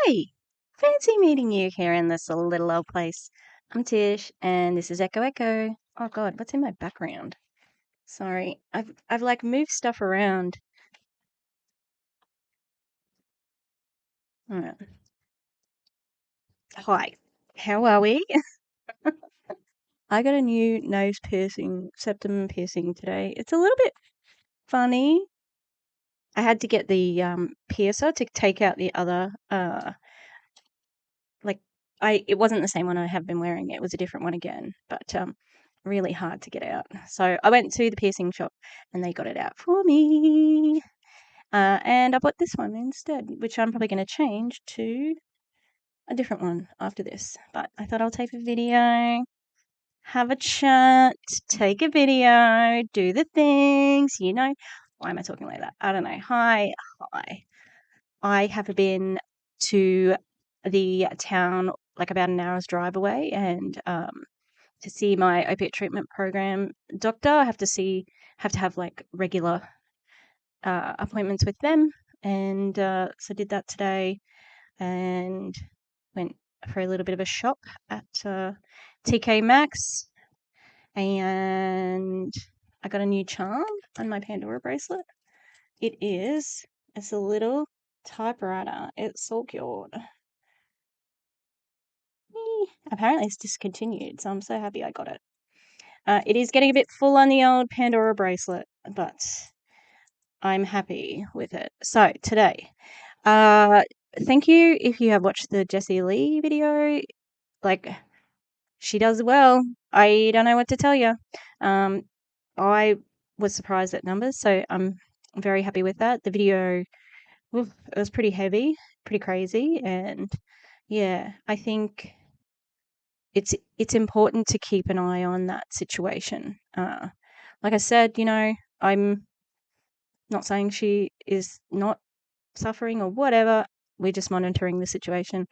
Hi! Fancy meeting you here in this little old place. I'm Tish, and this is Echo Echo. Oh God, what's in my background? Sorry, I've like moved stuff around. Alright. Hi, how are we? I got a new nose piercing, septum piercing today. It's a little bit funny. I had to get the piercer to take out the other like it wasn't the same one I have been wearing. It was a different one again, but really hard to get out. So I went to the piercing shop and they got it out for me. And I bought this one instead, which I'm probably going to change to a different one after this. But I thought I'll take a video, have a chat, take a video, do the things, you know. Why am I talking like that? I don't know. Hi. I have been to the town like about an hour's drive away and to see my opiate treatment program doctor. I have to have like regular appointments with them, and so did that today and went for a little bit of a shop at TK Maxx, and I got a new charm on my Pandora bracelet. It's a little typewriter. It's so cute. Apparently it's discontinued, so I'm so happy I got it. It is getting a bit full on the old Pandora bracelet, but I'm happy with it. So today, thank you if you have watched the Jessie Lee video. Like, she does well. I don't know what to tell you. I was surprised at numbers, so I'm very happy with that. The video, oof, it was pretty heavy, pretty crazy, and yeah, I think it's important to keep an eye on that situation. Like I said, you know, I'm not saying she is not suffering or whatever. We're just monitoring the situation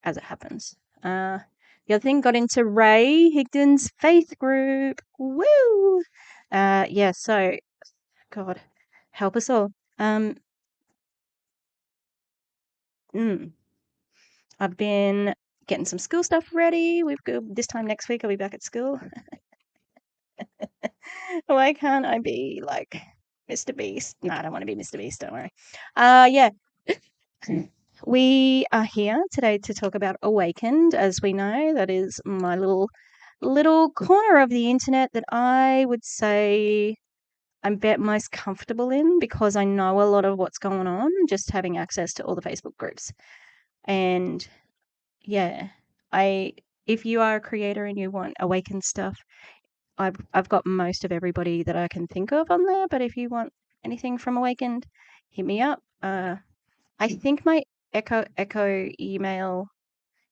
as it happens. The other thing, got into Ray Higdon's faith group. Woo! Yeah, so, God, help us all. Mm, I've been getting some school stuff ready. We've got this time next week. I'll be back at school. Why can't I be like Mr. Beast? No, I don't want to be Mr. Beast. Don't worry. Yeah. We are here today to talk about Awakend. As we know, that is my little corner of the internet that I would say I'm most comfortable in because I know a lot of what's going on, just having access to all the Facebook groups. And yeah, if you are a creator and you want Awakend stuff, I've got most of everybody that I can think of on there. But if you want anything from Awakend, hit me up. I think my Echo email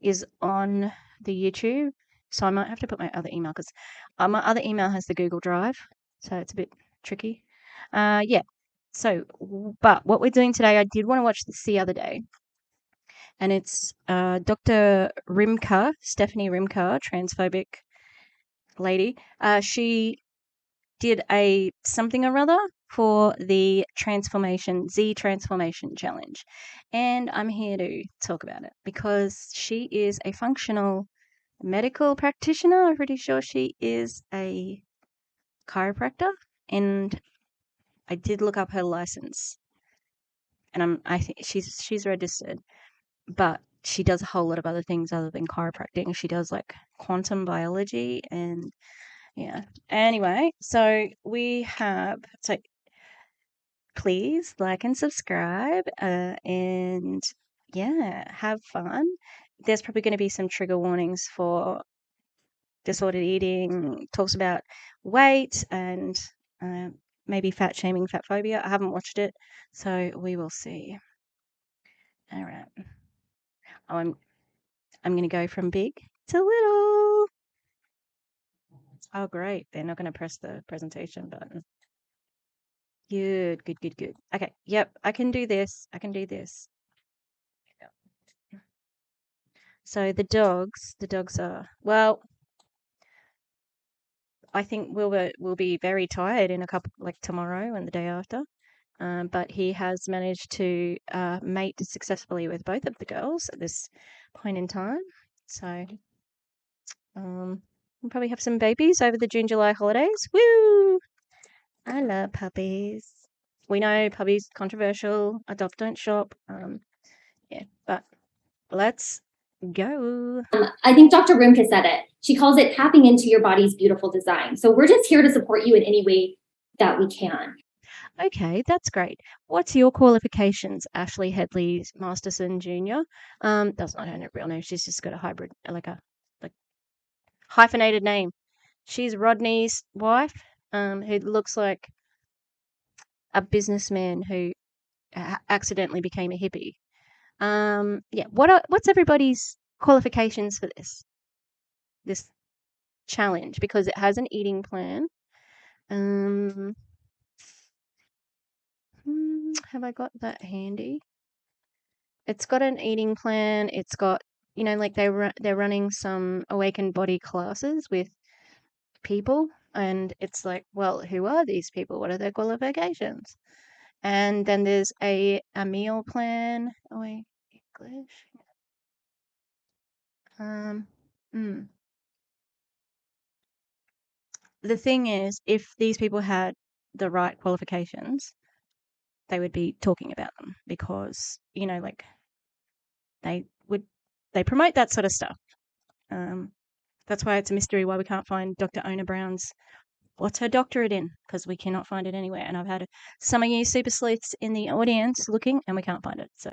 is on the YouTube, so I might have to put my other email because my other email has the Google Drive, so it's a bit tricky. Yeah. So, but what we're doing today, I did want to watch this the other day, and it's Dr. Rimka, Stephanie Rimka, transphobic lady. She did a something or other for the Z Transformation Challenge. And I'm here to talk about it because she is a functional medical practitioner. I'm pretty sure she is a chiropractor. And I did look up her license. And I think she's registered, but she does a whole lot of other things other than chiropractic. She does like quantum biology and yeah. Anyway, so please like and subscribe, and yeah, have fun. There's probably going to be some trigger warnings for disordered eating, talks about weight and uh, maybe fat shaming, fat phobia. I haven't watched it, so we will see. All right. Oh, I'm going to go from big to little. Oh, great. They're not going to press the presentation button. Good. Okay. Yep. I can do this. So the dogs are, well, I think we'll be very tired in a couple, like tomorrow and the day after, but he has managed to mate successfully with both of the girls at this point in time. So we'll probably have some babies over the June-July holidays. Woo! I love puppies. We know puppies controversial. Adopt, don't shop. Yeah, but let's go. I think Dr. Rimka said it. She calls it tapping into your body's beautiful design. So we're just here to support you in any way that we can. Okay, that's great. What's your qualifications, Ashley Headley Masterson Jr.? That's not her real name. She's just got a hybrid, like hyphenated name. She's Rodney's wife, who looks like a businessman who accidentally became a hippie. Yeah. What's everybody's qualifications for this challenge? Because it has an eating plan. Have I got that handy? It's got an eating plan. It's got, like they're running some awakened body classes with people, and it's like, well, who are these people? What are their qualifications? And then there's a meal plan. Oh, wait, English. The thing is, if these people had the right qualifications, they would be talking about them because, like they promote that sort of stuff. That's why it's a mystery why we can't find Dr. Ona Brown's what's her doctorate in, because we cannot find it anywhere. And I've had some of you super sleuths in the audience looking, and we can't find it. So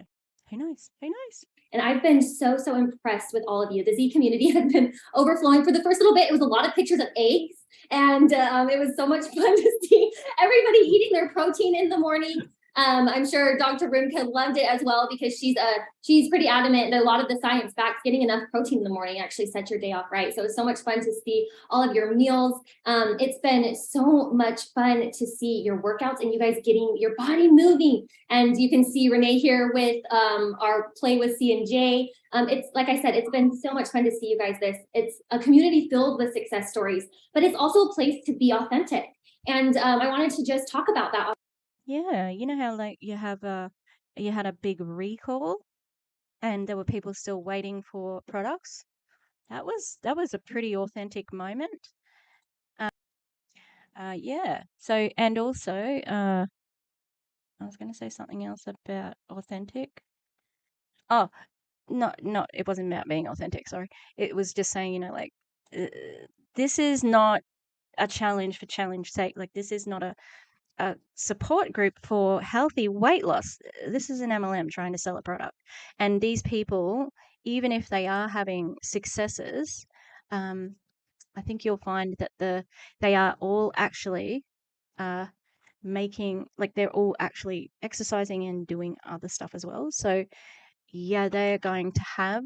who knows? Who knows? And I've been so impressed with all of you. The Z community has been overflowing. For the first little bit, it was a lot of pictures of eggs, and it was so much fun to see everybody eating their protein in the morning. I'm sure Dr. Rimka loved it as well because she's pretty adamant that a lot of the science backs getting enough protein in the morning actually sets your day off right. So it's so much fun to see all of your meals. It's been so much fun to see your workouts and you guys getting your body moving. And you can see Renee here with our play with C&J. It's like I said, it's been so much fun to see you guys It's a community filled with success stories, but it's also a place to be authentic. And I wanted to just talk about that. Yeah, you know how like you had a big recall and there were people still waiting for products? That was a pretty authentic moment. Yeah. So, and also, I was going to say something else about authentic. Oh, not it wasn't about being authentic. Sorry, it was just saying, like this is not a challenge for challenge sake. Like this is not a support group for healthy weight loss. This is an MLM trying to sell a product, and these people, even if they are having successes, I think you'll find that they are all actually making, like they're all actually exercising and doing other stuff as well. So yeah, they're going to have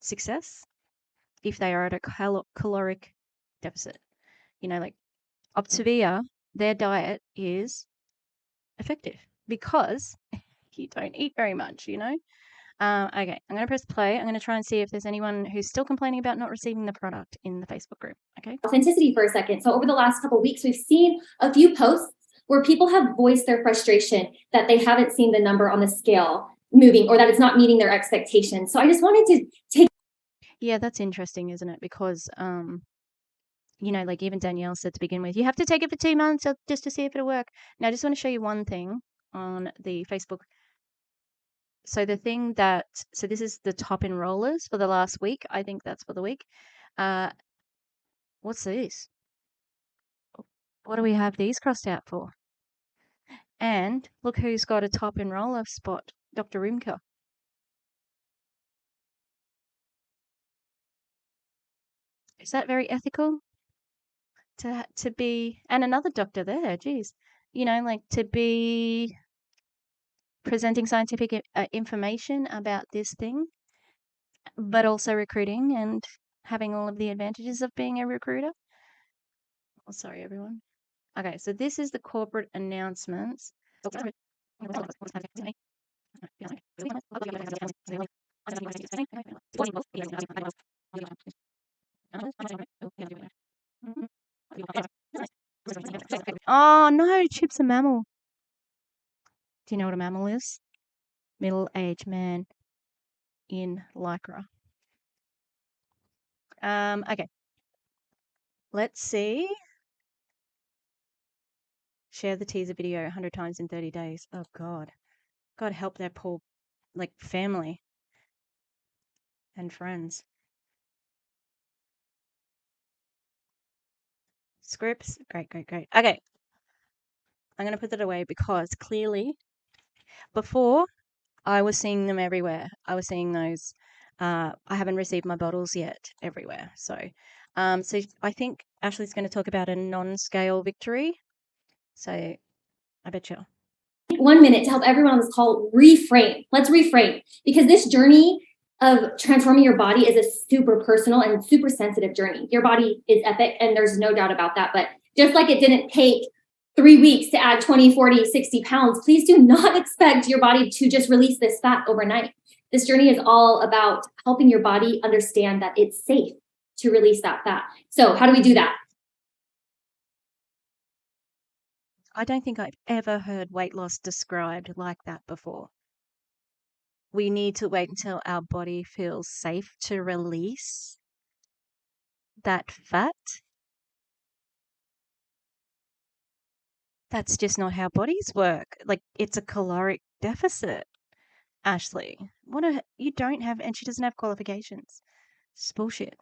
success if they are at a caloric deficit. Like Optavia, their diet is effective because you don't eat very much. Okay, I'm going to press play. I'm going to try and see if there's anyone who's still complaining about not receiving the product in the Facebook group. Okay. Authenticity for a second. So over the last couple of weeks, we've seen a few posts where people have voiced their frustration that they haven't seen the number on the scale moving or that it's not meeting their expectations. So I just wanted to take. Yeah, that's interesting, isn't it? Because, like even Danielle said to begin with, you have to take it for 2 months just to see if it'll work. Now, I just want to show you one thing on the Facebook. So this is the top enrollers for the last week. I think that's for the week. What's this? What do we have these crossed out for? And look who's got a top enroller spot, Dr. Rimka. Is that very ethical? To be, and another doctor there, geez. Like to be presenting scientific information about this thing, but also recruiting and having all of the advantages of being a recruiter. Oh, sorry, everyone. Okay, so this is the corporate announcements. Oh no, Chip's a mammal. Do you know what a mammal is? Middle-aged man in lycra. Okay. Let's see. Share the teaser video 100 times in 30 days. Oh, God. God help their poor, family and friends. Scripts. Great. Okay. I'm going to put that away because clearly before I was seeing them everywhere. I was seeing those. I haven't received my bottles yet everywhere. So I think Ashley's going to talk about a non-scale victory. So I bet you. 1 minute to help everyone on this call reframe. Let's reframe, because this journey of transforming your body is a super personal and super sensitive journey. Your body is epic, and there's no doubt about that. But just like it didn't take 3 weeks to add 20, 40, 60 pounds, please do not expect your body to just release this fat overnight. This journey is all about helping your body understand that it's safe to release that fat. So how do we do that? I don't think I've ever heard weight loss described like that before. We need to wait until our body feels safe to release that fat. That's just not how bodies work. It's a caloric deficit. Ashley, you don't have, and she doesn't have qualifications. It's bullshit.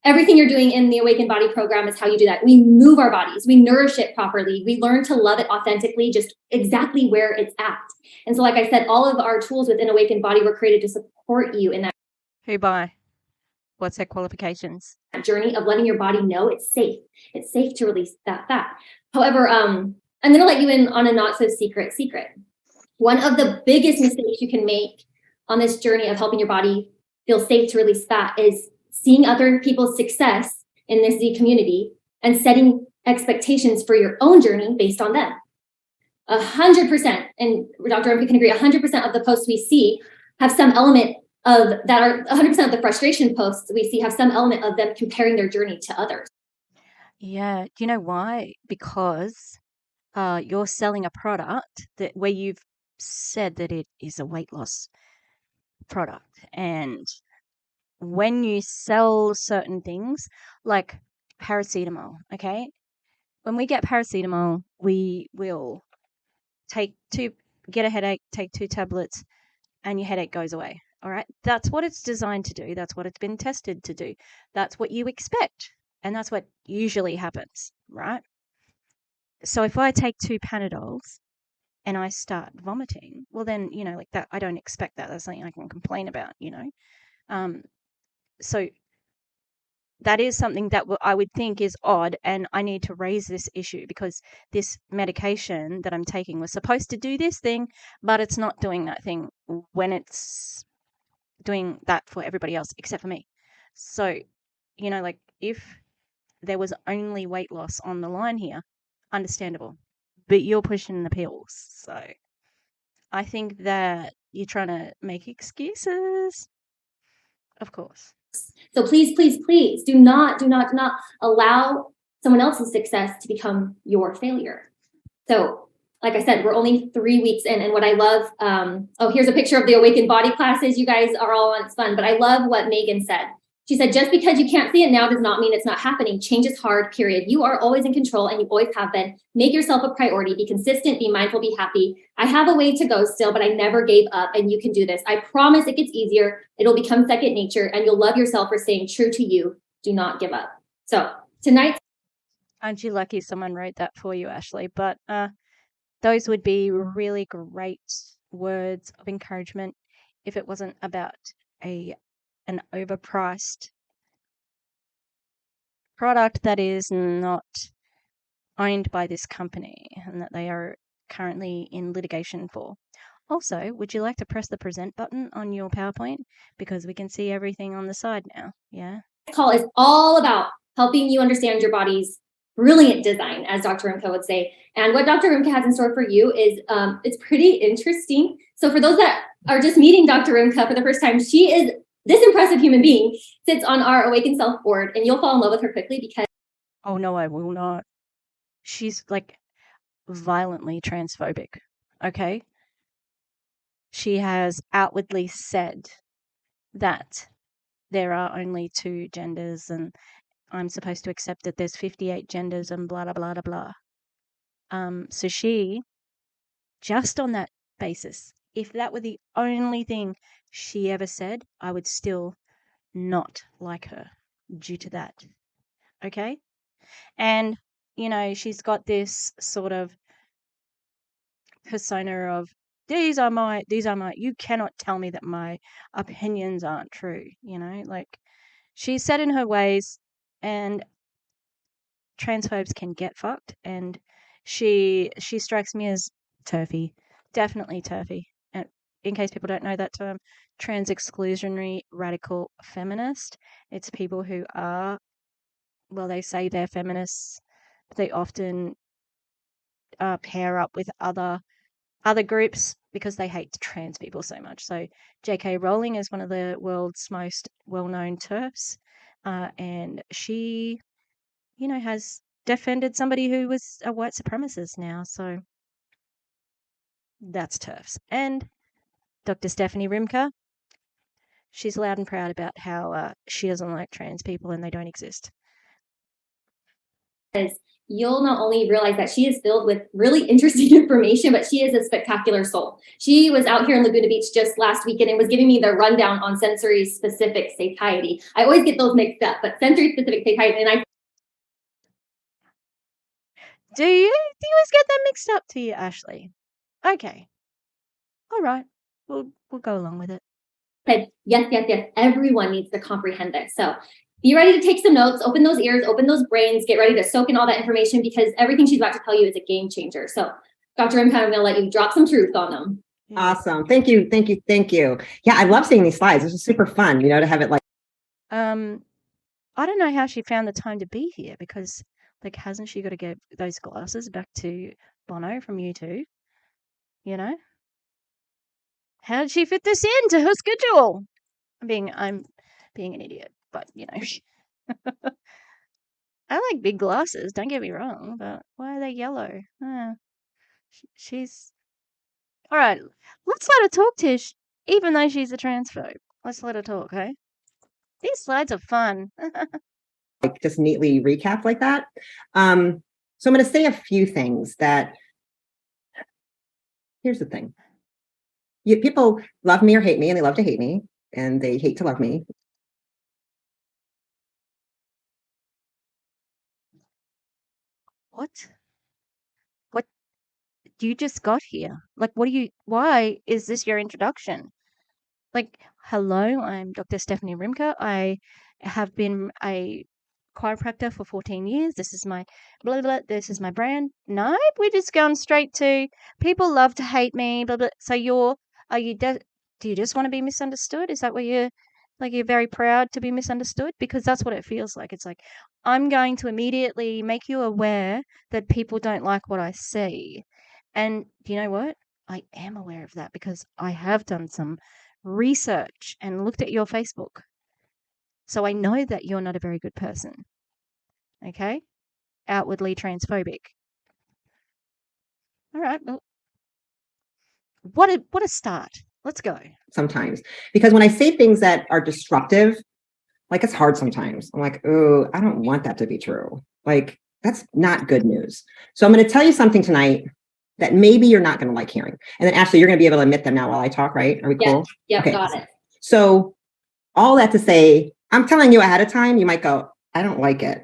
Everything you're doing in the Awakened Body program is how you do that. We move our bodies, we nourish it properly, we learn to love it authentically, just exactly where it's at. And so, like I said, all of our tools within Awakened Body were created to support you in that Who by? What's their qualifications? journey of letting your body know it's safe. It's safe to release that fat. However, I'm going to let you in on a not so secret. One of the biggest mistakes you can make on this journey of helping your body feel safe to release fat is seeing other people's success in this Z community and setting expectations for your own journey based on them. 100%, and Dr. Rimka can agree, 100% of the posts we see have some element of that, are 100% of the frustration posts we see have some element of them comparing their journey to others. Yeah. Do you know why? Because you're selling a product where you've said that it is a weight loss product. And when you sell certain things like paracetamol, okay? When we get paracetamol, we will get a headache, take 2 tablets, and your headache goes away. All right. That's what it's designed to do. That's what it's been tested to do. That's what you expect. And that's what usually happens, right? So if I take 2 Panadols and I start vomiting, well then, that I don't expect that. That's something I can complain about, So that is something that I would think is odd, and I need to raise this issue because this medication that I'm taking was supposed to do this thing, but it's not doing that thing when it's doing that for everybody else except for me. So, if there was only weight loss on the line here, understandable. But you're pushing the pills. So I think that you're trying to make excuses. Of course. So please do not allow someone else's success to become your failure. So like I said, we're only 3 weeks in, and what I love, here's a picture of the Awakened Body classes. You guys are all on, it's fun, but I love what Megan said. She said, just because you can't see it now does not mean it's not happening. Change is hard, period. You are always in control, and you always have been. Make yourself a priority. Be consistent, be mindful, be happy. I have a way to go still, but I never gave up, and you can do this. I promise it gets easier. It'll become second nature, and you'll love yourself for staying true to you. Do not give up. So tonight. Aren't you lucky someone wrote that for you, Ashley? But those would be really great words of encouragement if it wasn't about an overpriced product that is not owned by this company and that they are currently in litigation for. Also, would you like to press the present button on your PowerPoint? Because we can see everything on the side now. Yeah. This call is all about helping you understand your body's brilliant design, as Dr. Rimka would say. And what Dr. Rimka has in store for you is it's pretty interesting. So for those that are just meeting Dr. Rimka for the first time, she is this impressive human being, sits on our Awakened Self board, and you'll fall in love with her quickly because. Oh, no, I will not. She's violently transphobic. Okay. she has outwardly said that there are only two genders and I'm supposed to accept that there's 58 genders and blah, blah, blah, blah, blah. So she, just on that basis, if that were the only thing she ever said, I would still not like her due to that. Okay? And, she's got this sort of persona of you cannot tell me that my opinions aren't true, like she's set in her ways and transphobes can get fucked and she strikes me as turfy, definitely turfy. And in case people don't know that term, trans exclusionary radical feminist, it's people who are, well, they say they're feminists, but they often pair up with other groups because they hate trans people so much. So J.K. Rowling is one of the world's most well-known TERFs, and she, has defended somebody who was a white supremacist now. So that's TERFs. And Dr. Stephanie Rimka, she's loud and proud about how she doesn't like trans people and they don't exist. Because you'll not only realize that she is filled with really interesting information, but she is a spectacular soul. She was out here in Laguna Beach just last weekend and was giving me the rundown on sensory specific satiety. I always get those mixed up, but sensory specific satiety, and I Do you always get them mixed up, to you, Ashley? Okay. All right. We'll go along with it. said, yes, yes, yes. Everyone needs to comprehend this. So be ready to take some notes, open those ears, open those brains, get ready to soak in all that information because everything she's about to tell you is a game changer. So Dr. Rimka, I'm going to let you drop some truth on them. Awesome. Thank you. Thank you. Thank you. Yeah, I love seeing these slides. This is super fun, to have it like. I don't know how she found the time to be here because, like, hasn't she got to get those glasses back to Bono from U2? How did she fit this into her schedule? I'm being an idiot, but I like big glasses. Don't get me wrong, but why are they yellow? She's all right. Let's let her talk, Tish. Even though she's a transphobe, let's let her talk, okay? These slides are fun. Like just neatly recap like that. So I'm going to say a few things that. Here's the thing. People love me or hate me, and they love to hate me, and they hate to love me. What? What? You just got here. Like, why is this your introduction? Like, hello, I'm Dr. Stephanie Rimka. I have been a chiropractor for 14 years. This is my blah, blah, this is my brand. No, we're just going straight to people love to hate me, blah, blah. So do you just want to be misunderstood? Is that what you're very proud to be misunderstood? Because that's what it feels like. It's like, I'm going to immediately make you aware that people don't like what I see. And you know what? I am aware of that because I have done some research and looked at your Facebook. So I know that you're not a very good person. Okay? Outwardly transphobic. All right. Well, what a start. Let's go. Sometimes, because when I say things that are disruptive, like it's hard sometimes. I'm like, oh, I don't want that to be true. Like, that's not good news. So I'm going to tell you something tonight that maybe you're not going to like hearing. And then Ashley, you're going to be able to admit them now while I talk, right? Are we cool? Yeah, okay. Got it. So all that to say, I'm telling you ahead of time, you might go, I don't like it.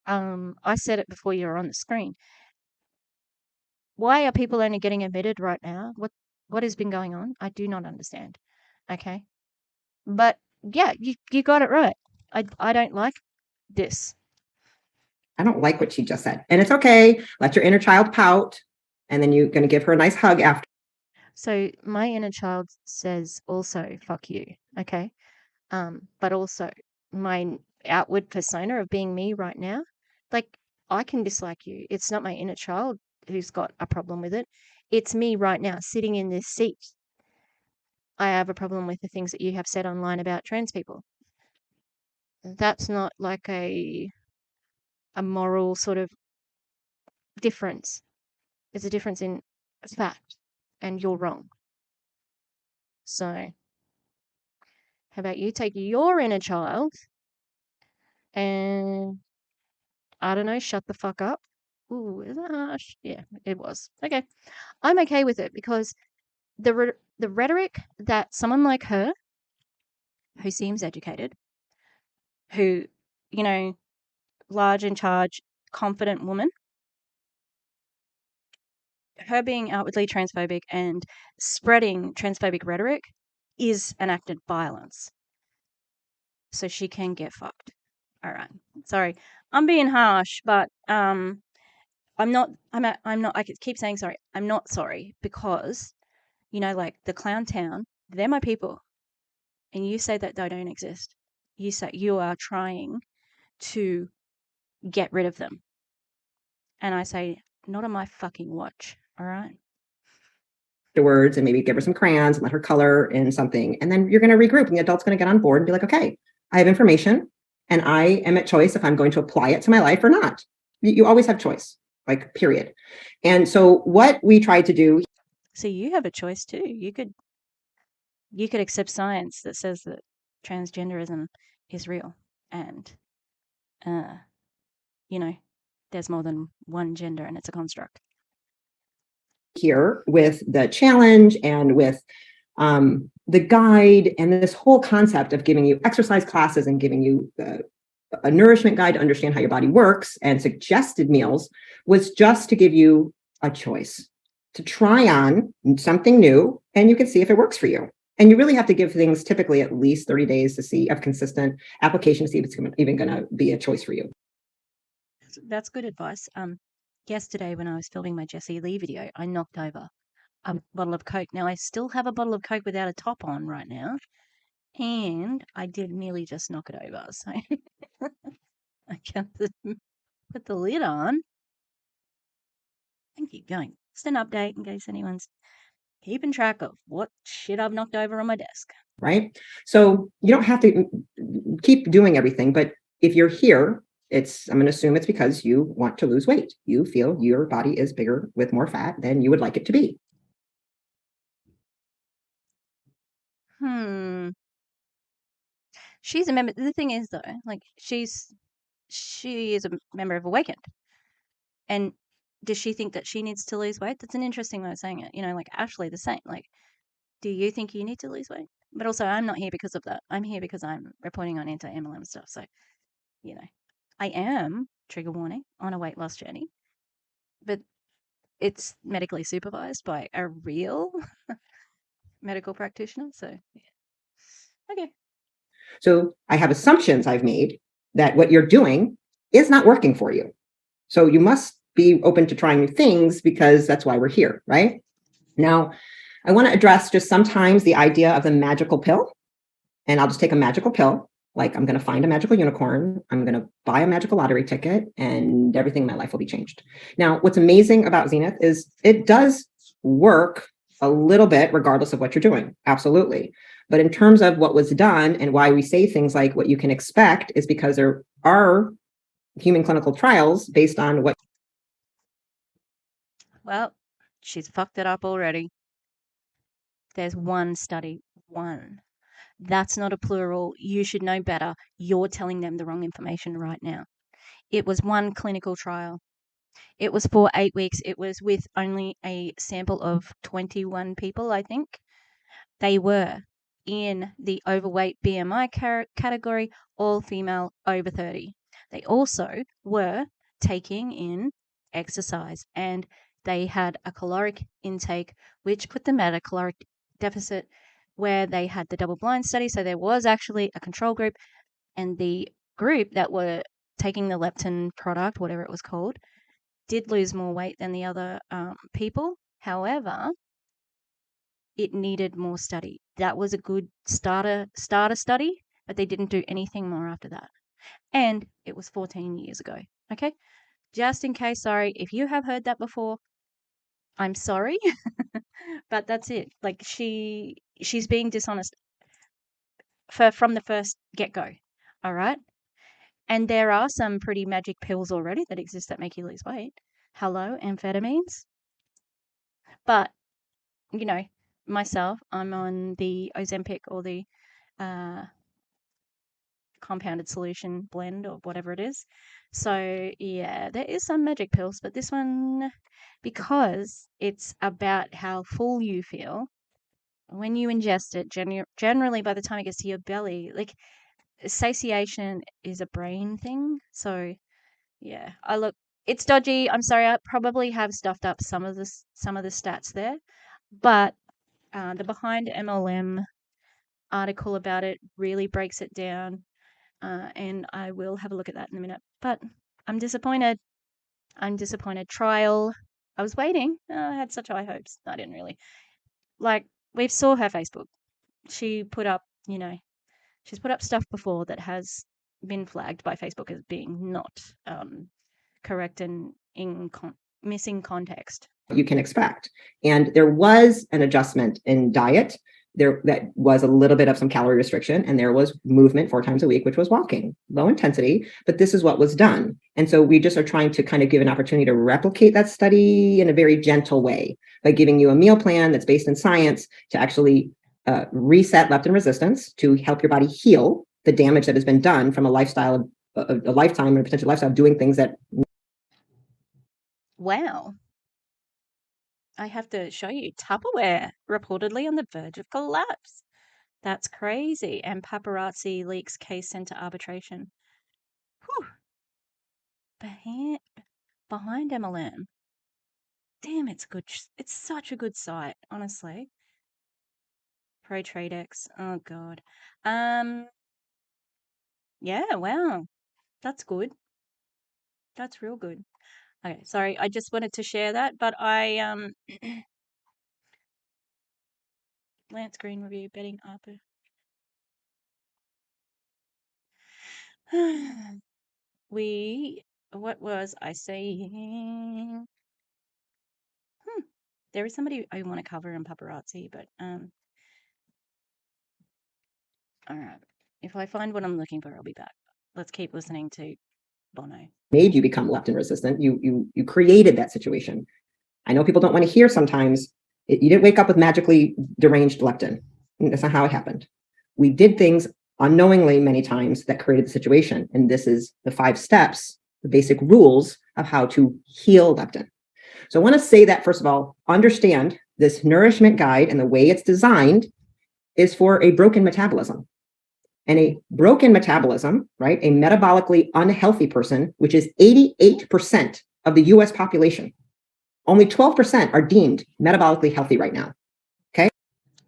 I said it before you were on the screen. Why are people only getting admitted right now? What has been going on? I do not understand. Okay. But yeah, you got it right. I don't like this. I don't like what she just said. And it's okay. Let your inner child pout. And then you're going to give her a nice hug after. So my inner child says also, fuck you. Okay. But also my outward persona of being me right now, like I can dislike you. It's not my inner child who's got a problem with it. It's me right now sitting in this seat. I have a problem with the things that you have said online about trans people. That's not like a moral sort of difference. It's a difference in fact, and you're wrong. So, how about you take your inner child and, I don't know, shut the fuck up? Ooh, is that harsh? Yeah, it was. Okay. I'm okay with it because the rhetoric that someone like her, who seems educated, who, you know, large in charge, confident woman, her being outwardly transphobic and spreading transphobic rhetoric is an act of violence. So she can get fucked. All right. Sorry. I'm being harsh, but I'm not I keep saying sorry. I'm not sorry because, like the clown town, they're my people. And you say that they don't exist. You say you are trying to get rid of them. And I say, not on my fucking watch. All right. Afterwards, and maybe give her some crayons and let her color in something. And then you're going to regroup, and the adult's going to get on board and be like, okay, I have information and I am at choice if I'm going to apply it to my life or not. You always have choice, like, period. And so what we tried to do. So you have a choice too. You could accept science that says that transgenderism is real and, there's more than one gender and it's a construct. Here with the challenge and with the guide and this whole concept of giving you exercise classes and giving you a nourishment guide to understand how your body works and suggested meals was just to give you a choice to try on something new, and you can see if it works for you. And you really have to give things typically at least 30 days to see a consistent application to see if it's even going to be a choice for you. That's good advice. Yesterday when I was filming my Jessie Lee video, I knocked over a bottle of Coke. Now I still have a bottle of Coke without a top on right now, and I did nearly just knock it over. So I can put the lid on and keep going. Just an update in case anyone's keeping track of what shit I've knocked over on my desk. Right? So you don't have to keep doing everything, but if you're here, I'm going to assume it's because you want to lose weight. You feel your body is bigger with more fat than you would like it to be. She's a member. The thing is, though, like she is a member of Awakened, and does she think that she needs to lose weight? That's an interesting way of saying it. Like Ashley, the same. Like, do you think you need to lose weight? But also, I'm not here because of that. I'm here because I'm reporting on anti-MLM stuff. So, I am, trigger warning, on a weight loss journey, but it's medically supervised by a real medical practitioner. So, yeah. Okay. So I have assumptions I've made that what you're doing is not working for you. So you must be open to trying new things because that's why we're here, right? Now, I want to address just sometimes the idea of the magical pill. And I'll just take a magical pill. Like, I'm going to find a magical unicorn. I'm going to buy a magical lottery ticket and everything in my life will be changed. Now, what's amazing about Zenith is it does work a little bit regardless of what you're doing. Absolutely. But in terms of what was done and why we say things like what you can expect is because there are human clinical trials based on what. Well, she's fucked it up already. There's one study, one. That's not a plural. You should know better. You're telling them the wrong information right now. It was one clinical trial. It was for 8 weeks. It was with only a sample of 21 people, I think. They were in the overweight BMI category, all female over 30. They also were taking in exercise and they had a caloric intake, which put them at a caloric deficit where they had the double blind study. So there was actually a control group, and the group that were taking the leptin product, whatever it was called, did lose more weight than the other people. However, it needed more study. That was a good starter study, but they didn't do anything more after that. And it was 14 years ago. Okay? Just in case, sorry, if you have heard that before, I'm sorry. But that's it. Like she's being dishonest from the first get-go. All right? And there are some pretty magic pills already that exist that make you lose weight. Hello, amphetamines. But, myself, I'm on the Ozempic or the compounded solution blend or whatever it is. So yeah, there is some magic pills, but this one, because it's about how full you feel when you ingest it, generally by the time it gets to your belly, like satiation is a brain thing. So yeah, it's dodgy. I'm sorry, I probably have stuffed up some of the stats there, but the Behind MLM article about it really breaks it down, and I will have a look at that in a minute. But I'm disappointed. Trial. I was waiting. I had such high hopes. I didn't really. Like, we saw her Facebook. She put up, she's put up stuff before that has been flagged by Facebook as being not correct and missing context. You can expect. And there was an adjustment in diet. There that was a little bit of some calorie restriction, and there was movement 4 times a week, which was walking, low intensity, but this is what was done. And so we just are trying to kind of give an opportunity to replicate that study in a very gentle way by giving you a meal plan that's based in science to actually reset leptin resistance to help your body heal the damage that has been done from a lifestyle of a lifetime and a potential lifestyle of doing things that. Wow. I have to show you. Tupperware reportedly on the verge of collapse. That's crazy. And paparazzi leaks case center arbitration. Whew. Behind MLM. Damn, it's good. It's such a good site, honestly. Pro TradeX. Oh god. Yeah, wow. That's good. That's real good. Okay, sorry. I just wanted to share that, but I Lance Green review betting up. What was I saying? There is somebody I want to cover in paparazzi, but all right. If I find what I'm looking for, I'll be back. Let's keep listening to Bono. Made you become leptin resistant. You created that situation. I know people don't want to hear sometimes. You didn't wake up with magically deranged leptin. That's not how it happened. We did things unknowingly many times that created the situation. And this is the 5 steps, the basic rules of how to heal leptin. So I want to say that, first of all, understand this nourishment guide and the way it's designed is for a broken metabolism. And a broken metabolism, right? A metabolically unhealthy person, which is 88% of the US population. Only 12% are deemed metabolically healthy right now. Okay.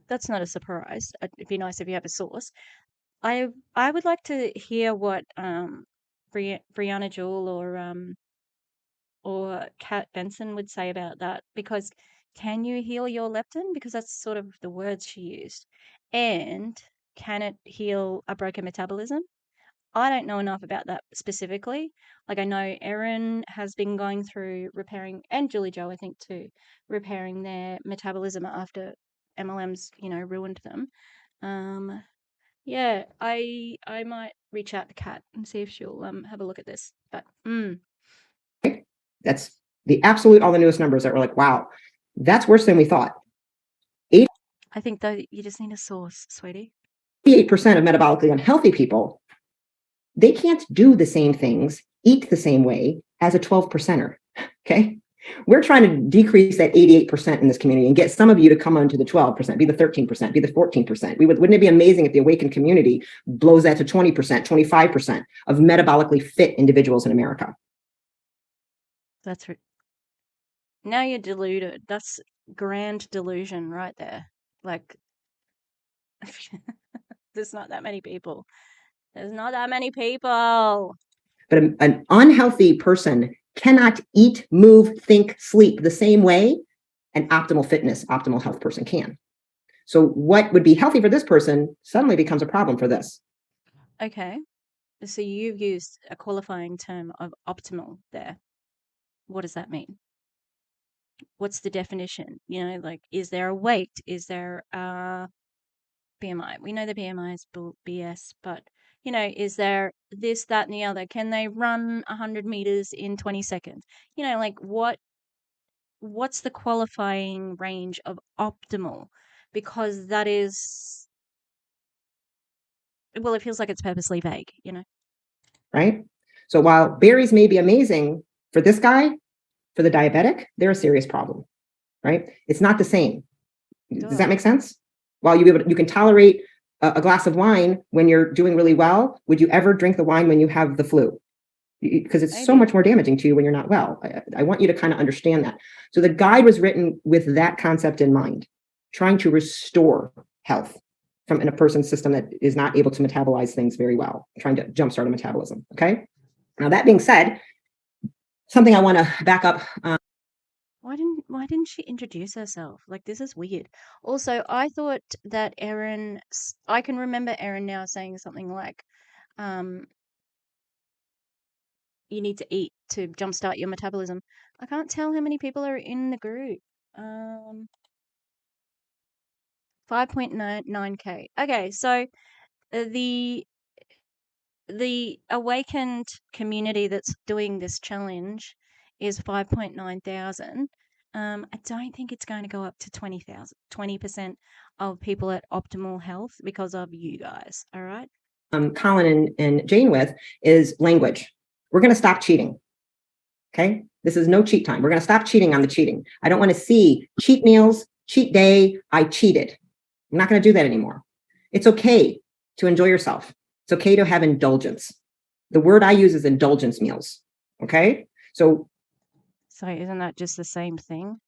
That's not a surprise. It'd be nice if you have a source. I would like to hear what Brianna Jewell or Kat Benson would say about that, because can you heal your leptin? Because that's sort of the words she used. And can it heal a broken metabolism? I don't know enough about that specifically. Like, I know Erin has been going through repairing, and Julie Joe, I think too, repairing their metabolism after MLMs, ruined them. Yeah, I might reach out to Kat and see if she'll have a look at this. But that's the absolute, all the newest numbers that were like, wow, that's worse than we thought. I think though you just need a source, sweetie. 88% of metabolically unhealthy people, they can't do the same things, eat the same way as a 12%er. Okay. We're trying to decrease that 88% in this community and get some of you to come onto the 12%, be the 13%, be the 14%. Wouldn't it be amazing if the Awakened community blows that to 20%, 25% of metabolically fit individuals in America? That's right. Now you're deluded. That's grand delusion right there. Like, there's not that many people. There's not that many people. But an unhealthy person cannot eat, move, think, sleep the same way an optimal fitness, optimal health person can. So what would be healthy for this person suddenly becomes a problem for this. Okay. So you've used a qualifying term of optimal there. What does that mean? What's the definition? Like, is there a weight? Is there a BMI? We know the BMI is BS, but is there this, that, and the other? Can they run 100 meters in 20 seconds? Like, what's the qualifying range of optimal? because that is, well, it feels like it's purposely vague, you know? Right? So while berries may be amazing for this guy, for the diabetic, they're a serious problem, right? It's not the same. Does that make sense? While you can tolerate a glass of wine when you're doing really well, would you ever drink the wine when you have the flu? Because it's so much more damaging to you when you're not well. I want you to kind of understand that. So the guide was written with that concept in mind, trying to restore health from in a person's system that is not able to metabolize things very well, trying to jumpstart a metabolism. Okay. Now, that being said, something I want to back up. Why didn't she introduce herself? Like, this is weird. Also, I thought that I can remember Erin now saying something like, you need to eat to jumpstart your metabolism. I can't tell how many people are in the group. 5.99K. Okay, so the Awakened community that's doing this challenge is 5.9 thousand. I don't think it's going to go up to 20,000, 20% of people at optimal health because of you guys. All right. Colin and Jane with is language. We're going to stop cheating. Okay. This is no cheat time. We're going to stop cheating on the cheating. I don't want to see cheat meals, cheat day. I cheated. I'm not going to do that anymore. It's okay to enjoy yourself. It's okay to have indulgence. The word I use is indulgence meals. Okay. So isn't that just the same thing?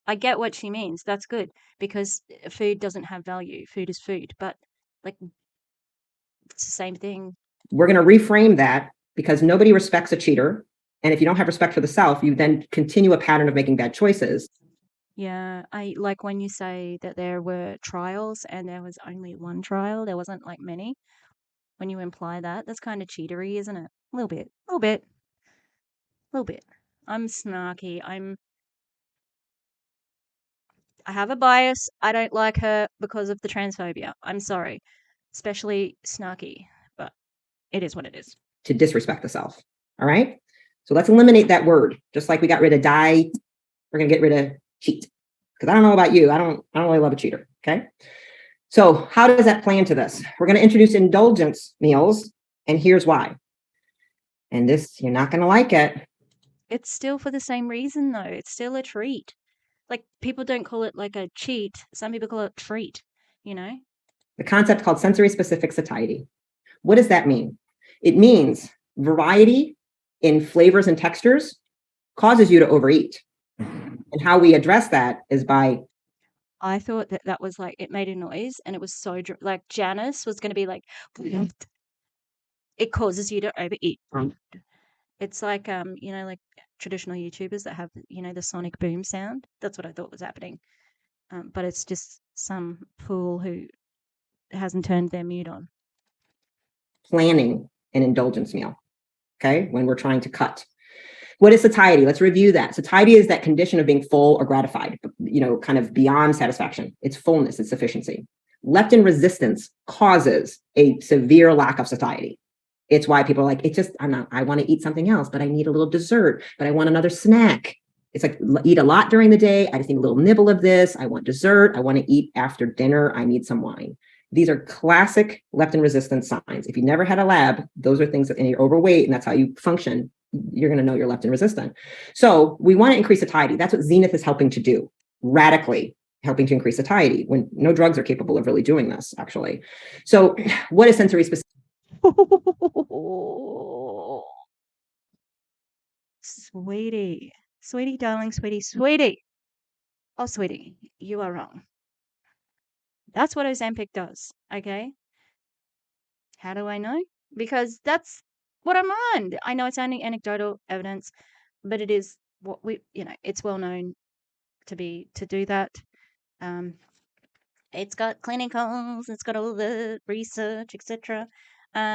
I get what she means. That's good because food doesn't have value. Food is food, but like it's the same thing. We're going to reframe that because nobody respects a cheater. And if you don't have respect for the self, you then continue a pattern of making bad choices. Yeah, I like when you say that there were trials and there was only one trial, there wasn't like many. When you imply that, that's kind of cheatery, isn't it? A little bit, a little bit, a little bit. I'm snarky. I have a bias. I don't like her because of the transphobia. I'm sorry. Especially snarky, but it is what it is. To disrespect the self. All right. So let's eliminate that word. Just like we got rid of die, we're going to get rid of cheat. Because I don't know about you. I don't really love a cheater. Okay. So how does that play into this? We're going to introduce indulgence meals. And here's why. And this, you're not going to like it. It's still for the same reason, though. It's still a treat. Like, people don't call it like a cheat. Some people call it treat, you know? The concept called sensory specific satiety. What does that mean? It means variety in flavors and textures causes you to overeat. And how we address that is by. I thought that was like, it made a noise and it was so, like, Janice was going to be like, it causes you to overeat. It's like, like traditional YouTubers that have, the sonic boom sound. That's what I thought was happening. But it's just some fool who hasn't turned their mute on. Planning an indulgence meal, okay, when we're trying to cut. What is satiety? Let's review that. Satiety is that condition of being full or gratified, kind of beyond satisfaction. It's fullness, it's sufficiency. Leptin resistance causes a severe lack of satiety. It's why people are like, I want to eat something else, but I need a little dessert, but I want another snack. It's like, eat a lot during the day. I just need a little nibble of this. I want dessert. I want to eat after dinner. I need some wine. These are classic leptin resistance signs. If you never had a lab, those are things and you're overweight and that's how you function, you're going to know you're leptin resistant. So we want to increase satiety. That's what Zenith is helping to do, radically helping to increase satiety when no drugs are capable of really doing this, actually. So what is sensory specific? Sweetie, darling, sweetie. Oh, sweetie, you are wrong. That's what Ozempic does, okay? How do I know? Because that's what I'm on. I know it's only anecdotal evidence, but it is what it's well known to do that. It's got clinicals, it's got all the research, etc.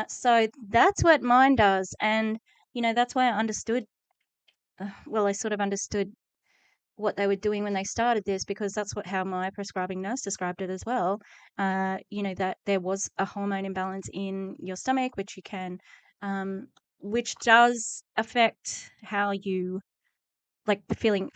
So that's what mine does, and that's why I understood. I sort of understood what they were doing when they started this because that's how my prescribing nurse described it as well. That there was a hormone imbalance in your stomach, which you can, which does affect how you like feeling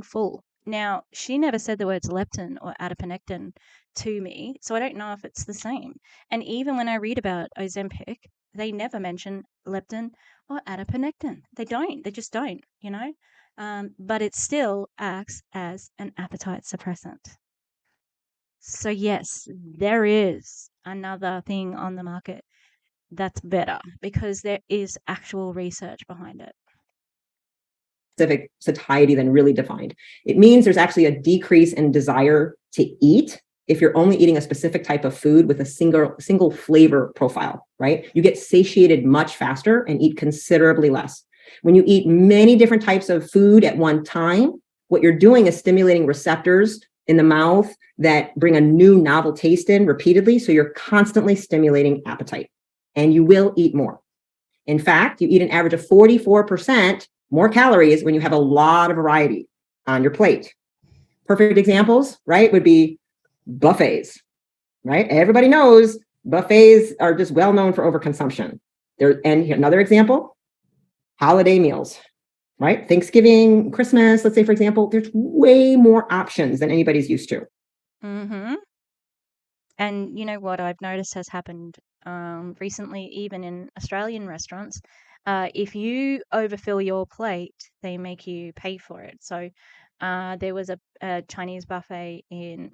full. Now, she never said the words leptin or adiponectin to me, so I don't know if it's the same. And even when I read about Ozempic, they never mention leptin or adiponectin. They don't. They just don't, you know? But it still acts as an appetite suppressant. So, yes, there is another thing on the market that's better because there is actual research behind it. Specific satiety than really defined. It means there's actually a decrease in desire to eat if you're only eating a specific type of food with a single flavor profile, right? You get satiated much faster and eat considerably less. When you eat many different types of food at one time, what you're doing is stimulating receptors in the mouth that bring a new novel taste in repeatedly. So you're constantly stimulating appetite and you will eat more. In fact, you eat an average of 44% more calories when you have a lot of variety on your plate. Perfect examples, right, would be buffets, right? Everybody knows buffets are just well known for overconsumption. And another example, holiday meals, right? Thanksgiving, Christmas, let's say, for example, there's way more options than anybody's used to. Mm-hmm. And you know what I've noticed has happened recently, even in Australian restaurants, if you overfill your plate, they make you pay for it. So there was a Chinese buffet in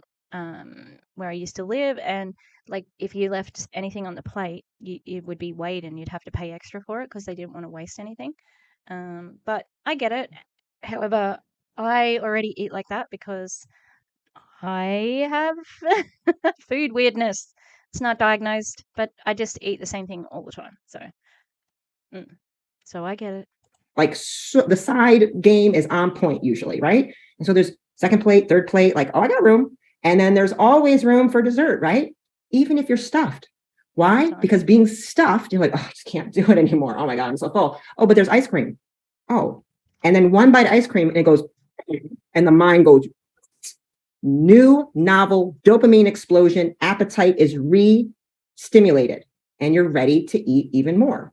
where I used to live, and like if you left anything on the plate, it would be weighed and you'd have to pay extra for it because they didn't want to waste anything. But I get it. However, I already eat like that because I have food weirdness. It's not diagnosed, but I just eat the same thing all the time. So I get it. Like the side game is on point usually, right? And so there's second plate, third plate, like, oh, I got room. And then there's always room for dessert, right? Even if you're stuffed. Why? Sometimes. Because being stuffed, you're like, oh, I just can't do it anymore. Oh my God, I'm so full. Oh, but there's ice cream. Oh, and then one bite of ice cream and it goes, and the mind goes, new novel dopamine explosion, appetite is re-stimulated and you're ready to eat even more.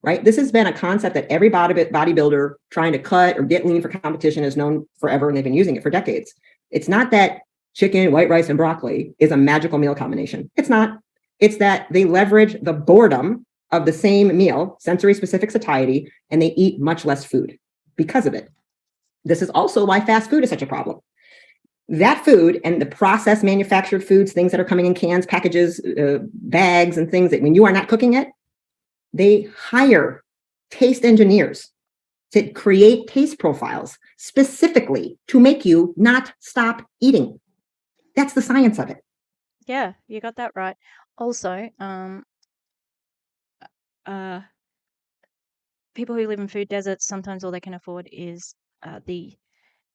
Right? This has been a concept that every bodybuilder trying to cut or get lean for competition has known forever, and they've been using it for decades. It's not that chicken, white rice, and broccoli is a magical meal combination. It's not. It's that they leverage the boredom of the same meal, sensory specific satiety, and they eat much less food because of it. This is also why fast food is such a problem. That food and the processed manufactured foods, things that are coming in cans, packages, bags, and things that when you are not cooking it, they hire taste engineers to create taste profiles specifically to make you not stop eating. That's the science of it. Yeah, you got that right. Also, people who live in food deserts, sometimes all they can afford is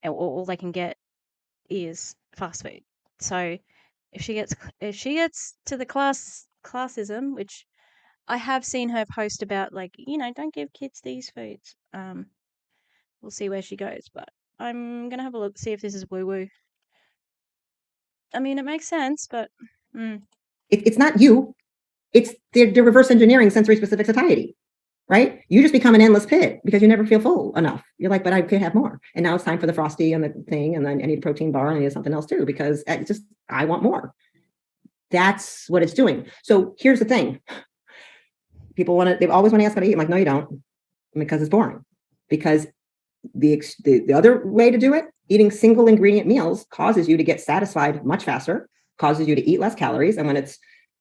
all they can get is fast food. So if she gets to the classism, which I have seen her post about, like, don't give kids these foods. We'll see where she goes, but I'm gonna have a look, see if this is woo woo. I mean, it makes sense, but It's not you. It's the reverse engineering sensory specific satiety, right? You just become an endless pit because you never feel full enough. You're like, but I could have more. And now it's time for the Frosty and the thing, and then I need a protein bar and I need something else too because I want more. That's what it's doing. So here's the thing. They always want to ask what I eat. I'm like, no, you don't, because it's boring. Because the other way to do it, eating single ingredient meals causes you to get satisfied much faster, causes you to eat less calories. And when it's,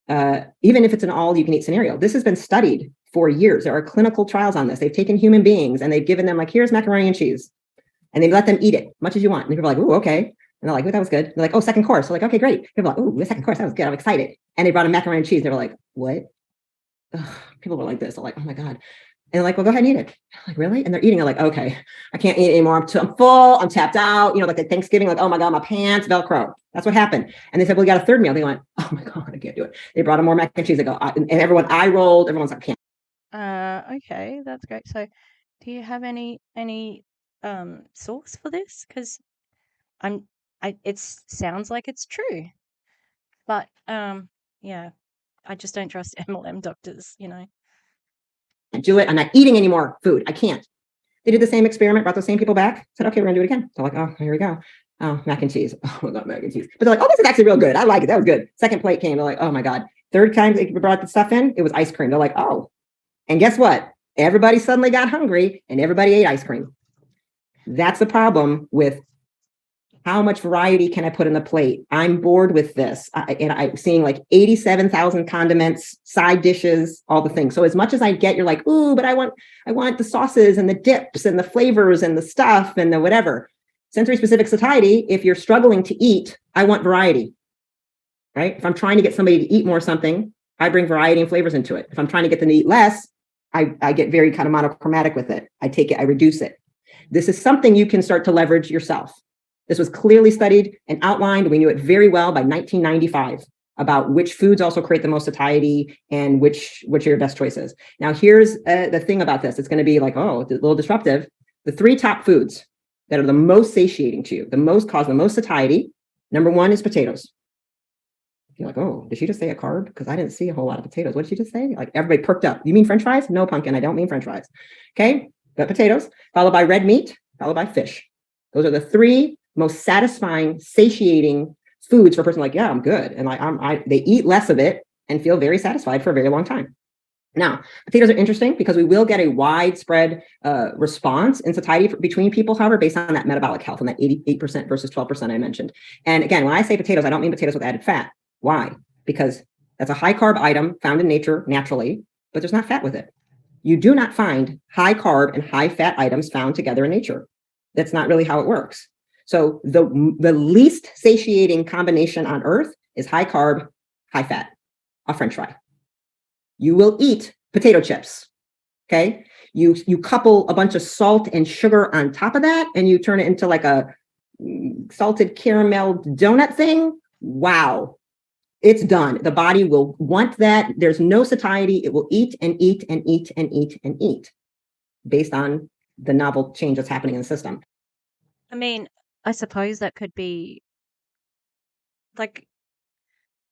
even if it's an all you can eat scenario, this has been studied for years. There are clinical trials on this. They've taken human beings and they've given them like, here's macaroni and cheese. And they let them eat it much as you want. And people are like, ooh, okay. And they're like, oh, that was good. They're like, oh, second course. They're like, okay, great. People are like, ooh, the second course, that was good. I'm excited. And they brought a macaroni and cheese. They were like, what? Ugh. People were like this. They're like, oh my God. And they're like, well, go ahead and eat it. I'm like, really? And they're eating it like, okay, I can't eat anymore. I'm full. I'm tapped out. Like at Thanksgiving, like, oh my God, my pants, Velcro. That's what happened. And they said, well, we got a third meal. They went, oh my God, I can't do it. They brought them more mac and cheese. They go, and everyone, I rolled. Everyone's like, can't. Okay, that's great. So, do you have any source for this? Because it sounds like it's true, but yeah, I just don't trust MLM doctors. Do it. I'm not eating any more food. I can't. They did the same experiment, brought the same people back, said, okay, we're gonna do it again. They're like, oh, here we go. Oh, mac and cheese. Oh, I love mac and cheese. But they're like, oh, this is actually real good. I like it. That was good. Second plate came. They're like, oh my God. Third time they brought the stuff in, it was ice cream. They're like, oh. And guess what? Everybody suddenly got hungry and everybody ate ice cream. That's the problem with how much variety can I put in the plate? I'm bored with this. I'm seeing like 87,000 condiments, side dishes, all the things. So as much as I get, you're like, ooh, but I want the sauces and the dips and the flavors and the stuff and the whatever. Sensory specific satiety, if you're struggling to eat, I want variety, right? If I'm trying to get somebody to eat more something, I bring variety and flavors into it. If I'm trying to get them to eat less, I get very kind of monochromatic with it. I take it, I reduce it. This is something you can start to leverage yourself. This was clearly studied and outlined. We knew it very well by 1995 about which foods also create the most satiety and which are your best choices. Now, here's the thing about this. It's going to be like, oh, it's a little disruptive. The 3 top foods that are the most satiating to you, cause the most satiety. Number 1 is potatoes. You're like, oh, did she just say a carb? Because I didn't see a whole lot of potatoes. What did she just say? Like everybody perked up. You mean French fries? No, pumpkin. I don't mean French fries. Okay, got potatoes, followed by red meat, followed by fish. Those are the 3 most satisfying, satiating foods for a person like, yeah, I'm good. And they eat less of it and feel very satisfied for a very long time. Now, potatoes are interesting because we will get a widespread response in satiety between people, however, based on that metabolic health and that 88% versus 12% I mentioned. And again, when I say potatoes, I don't mean potatoes with added fat. Why? Because that's a high carb item found in nature naturally, but there's not fat with it. You do not find high carb and high fat items found together in nature. That's not really how it works. So the least satiating combination on earth is high carb, high fat, a French fry. You will eat potato chips. Okay. You couple a bunch of salt and sugar on top of that, and you turn it into like a salted caramel donut thing. Wow. It's done. The body will want that. There's no satiety. It will eat and eat and eat and eat and eat based on the novel change that's happening in the system. I mean, I suppose that could be like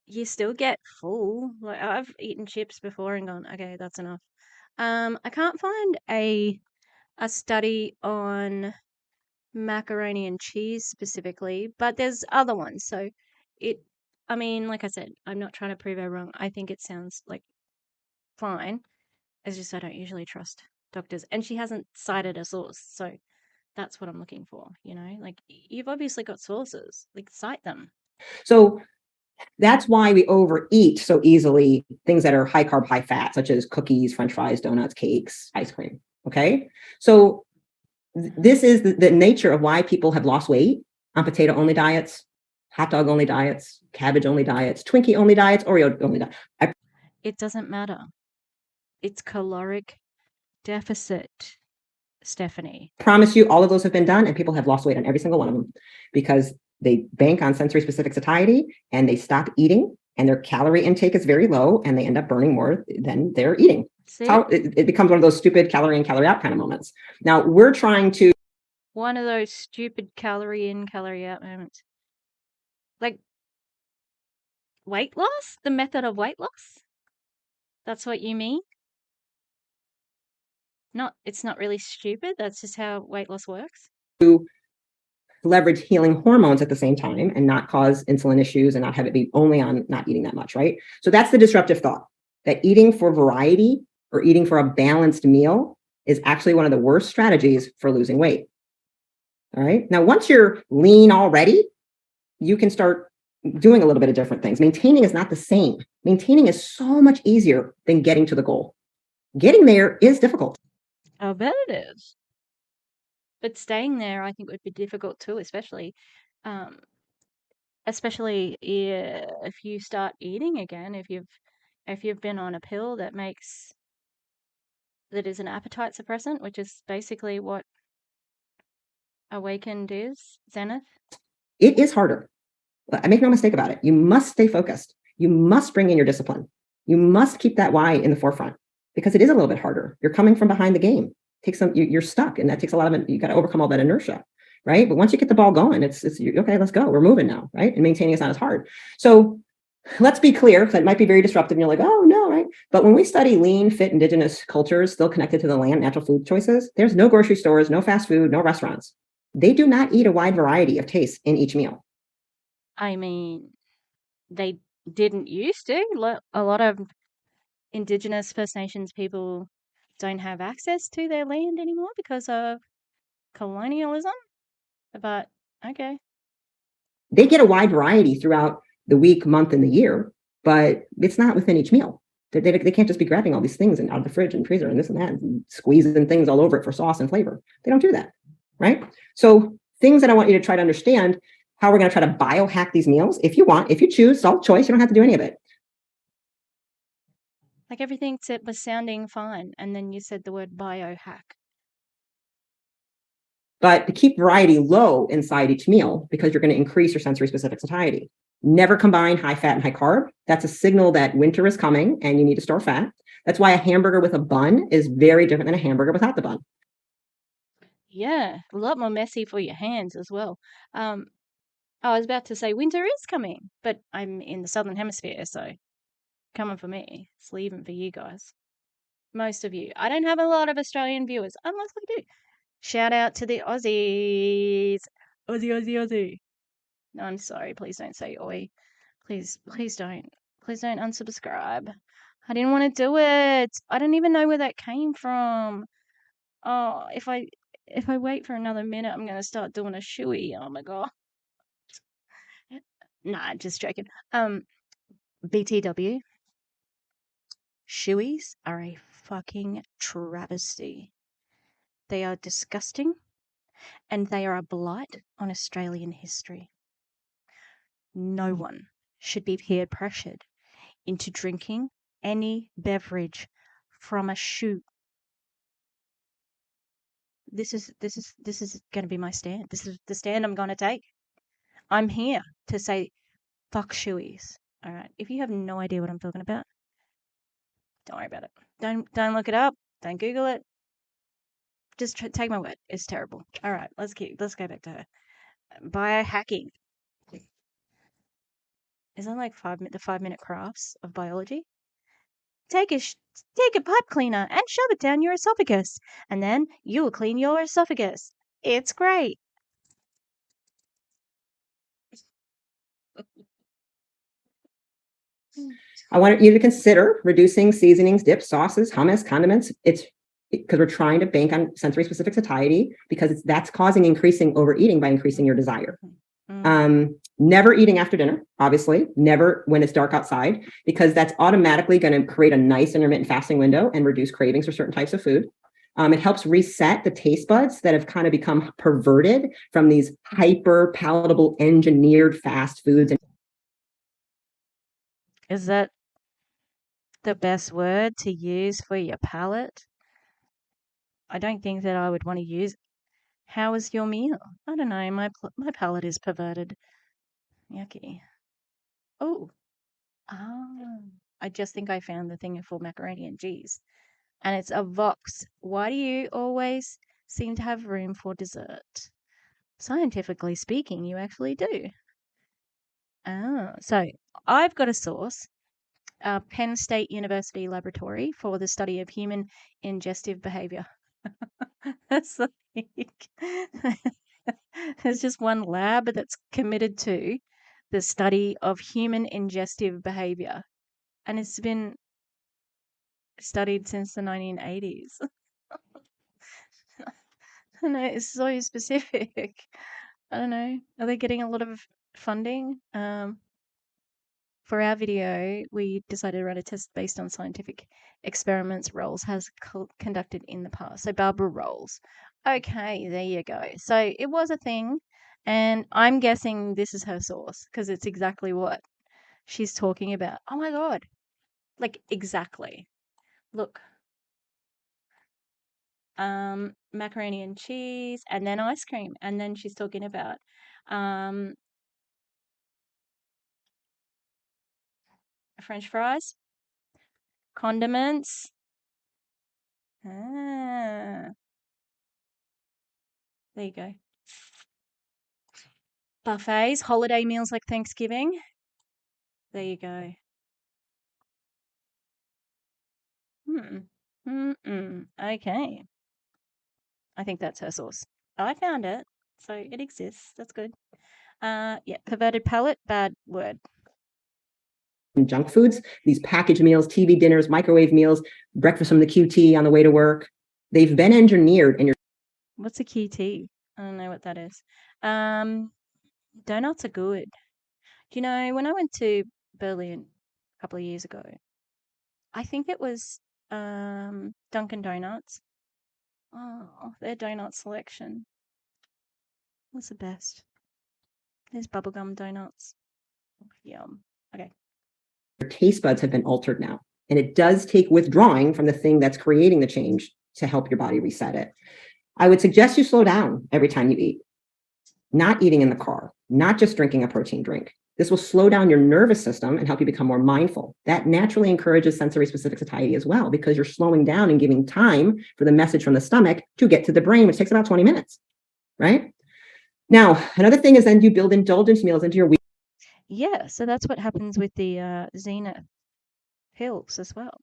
you still get full. Like I've eaten chips before and gone, okay, that's enough. I can't find a study on macaroni and cheese specifically, but there's other ones. So I mean, like I said, I'm not trying to prove her wrong. I think it sounds like fine. It's just I don't usually trust doctors. And she hasn't cited a source. So that's what I'm looking for, Like you've obviously got sources. Like cite them. So that's why we overeat so easily things that are high carb, high fat, such as cookies, French fries, donuts, cakes, ice cream. Okay. So this is the nature of why people have lost weight on potato only diets, hot dog only diets, cabbage only diets, Twinkie only diets, Oreo only diets. It doesn't matter. It's caloric deficit, Stephanie. Promise you all of those have been done and people have lost weight on every single one of them because they bank on sensory specific satiety and they stop eating and their calorie intake is very low and they end up burning more than they're eating. How it becomes one of those stupid calorie in, calorie out kind of moments. Now we're trying to. One of those stupid calorie in, calorie out moments. Like weight loss? The method of weight loss? That's what you mean? It's not really stupid. That's just how weight loss works. To leverage healing hormones at the same time and not cause insulin issues and not have it be only on not eating that much, right? So that's the disruptive thought, that eating for variety or eating for a balanced meal is actually one of the worst strategies for losing weight. All right. Now, once you're lean already, you can start doing a little bit of different things. Maintaining is not the same. Maintaining is so much easier than getting to the goal. Getting there is difficult. I bet it is. But staying there, I think, would be difficult too, especially if you start eating again. If you've been on a pill that is an appetite suppressant, which is basically what Awakend is, Zenith. It is harder. I make no mistake about it. You must stay focused. You must bring in your discipline. You must keep that why in the forefront because it is a little bit harder. You're coming from behind the game. You're stuck, and that takes a lot of it. You got to overcome all that inertia, right? But once you get the ball going, it's okay. Let's go. We're moving now, right? And maintaining is not as hard. So let's be clear. That might be very disruptive. And you're like, oh no, right? But when we study lean, fit, indigenous cultures still connected to the land, natural food choices, there's no grocery stores, no fast food, no restaurants. They do not eat a wide variety of tastes in each meal. I mean, they didn't used to. A lot of Indigenous First Nations people don't have access to their land anymore because of colonialism. But okay. They get a wide variety throughout the week, month, and the year, but it's not within each meal. They can't just be grabbing all these things and out of the fridge and freezer and this and that and squeezing things all over it for sauce and flavor. They don't do that, right? So things that I want you to try to understand how we're going to try to biohack these meals. If you want, if you choose, salt choice, you don't have to do any of it. Like everything was sounding fine, and then you said the word biohack. But to keep variety low inside each meal, because you're going to increase your sensory specific satiety. Never combine high fat and high carb. That's a signal that winter is coming and you need to store fat. That's why a hamburger with a bun is very different than a hamburger without the bun. Yeah, a lot more messy for your hands as well. I was about to say winter is coming, but I'm in the southern hemisphere, so coming for me. It's leaving for you guys. Most of you. I don't have a lot of Australian viewers, unless we do. Shout out to the Aussies. Aussie, Aussie, Aussie. No, I'm sorry. Please don't say oi. Please don't. Please don't unsubscribe. I didn't want to do it. I don't even know where that came from. Oh, if I wait for another minute, I'm gonna start doing a shoey. Oh my god. Nah, just joking. BTW. Shoeys are a fucking travesty. They are disgusting, and they are a blight on Australian history. No one should be peer pressured into drinking any beverage from a shoe. This is going to be my stand. This is the stand I'm going to take. I'm here to say fuck shoeies. All right. If you have no idea what I'm talking about, don't worry about it. Don't look it up. Don't Google it. Just take my word. It's terrible. All right. Let's go back to her. Biohacking. Isn't like the 5-minute crafts of biology? Take a pipe cleaner and shove it down your esophagus, and then you will clean your esophagus. It's great. I want you to consider reducing seasonings, dips, sauces, hummus, condiments. It's because we're trying to bank on sensory specific satiety because that's causing increasing overeating by increasing your desire. Never eating after dinner, obviously, never when it's dark outside, because that's automatically going to create a nice intermittent fasting window and reduce cravings for certain types of food. It helps reset the taste buds that have kind of become perverted from these hyper palatable engineered fast foods. Is that the best word to use for your palate? I don't think that I would want to use. How was your meal? I don't know. My palate is perverted. Yucky. Oh. I just think I found the thing for macaroni and cheese. And it's a Vox. Why do you always seem to have room for dessert? Scientifically speaking, you actually do. So I've got a source, Penn State University Laboratory for the study of human ingestive behavior. That's like, there's just one lab that's committed to the study of human ingestive behavior, and it's been studied since the 1980s. I know, it's so specific. I don't know. Are they getting a lot of funding? For our video, we decided to run a test based on scientific experiments Rolls has conducted in the past. So Barbara Rolls. Okay, there you go. So it was a thing, and I'm guessing this is her source because it's exactly what she's talking about. Oh my god. Like exactly. Look. Macaroni and cheese, and then ice cream, and then she's talking about French fries, condiments. There you go. Buffets, holiday meals like Thanksgiving. There you go. Okay. I think that's her source. I found it. So it exists. That's good. Yeah, perverted palate, bad word. Junk foods, these packaged meals, TV dinners, microwave meals, breakfast from the QT on the way to work. They've been engineered and you're What's a QT? I don't know what that is. Donuts are good. Do you know, when I went to Berlin a couple of years ago, I think it was Dunkin' Donuts. Oh, their donut selection was the best. There's bubblegum donuts. Yum. Okay. your taste buds have been altered now. And it does take withdrawing from the thing that's creating the change to help your body reset it. I would suggest you slow down every time you eat, not eating in the car, not just drinking a protein drink. This will slow down your nervous system and help you become more mindful. That naturally encourages sensory specific satiety as well, because you're slowing down and giving time for the message from the stomach to get to the brain, which takes about 20 minutes, right? Now, another thing is then you build indulgence meals into your week. Yeah, so that's what happens with the Zenith pills as well,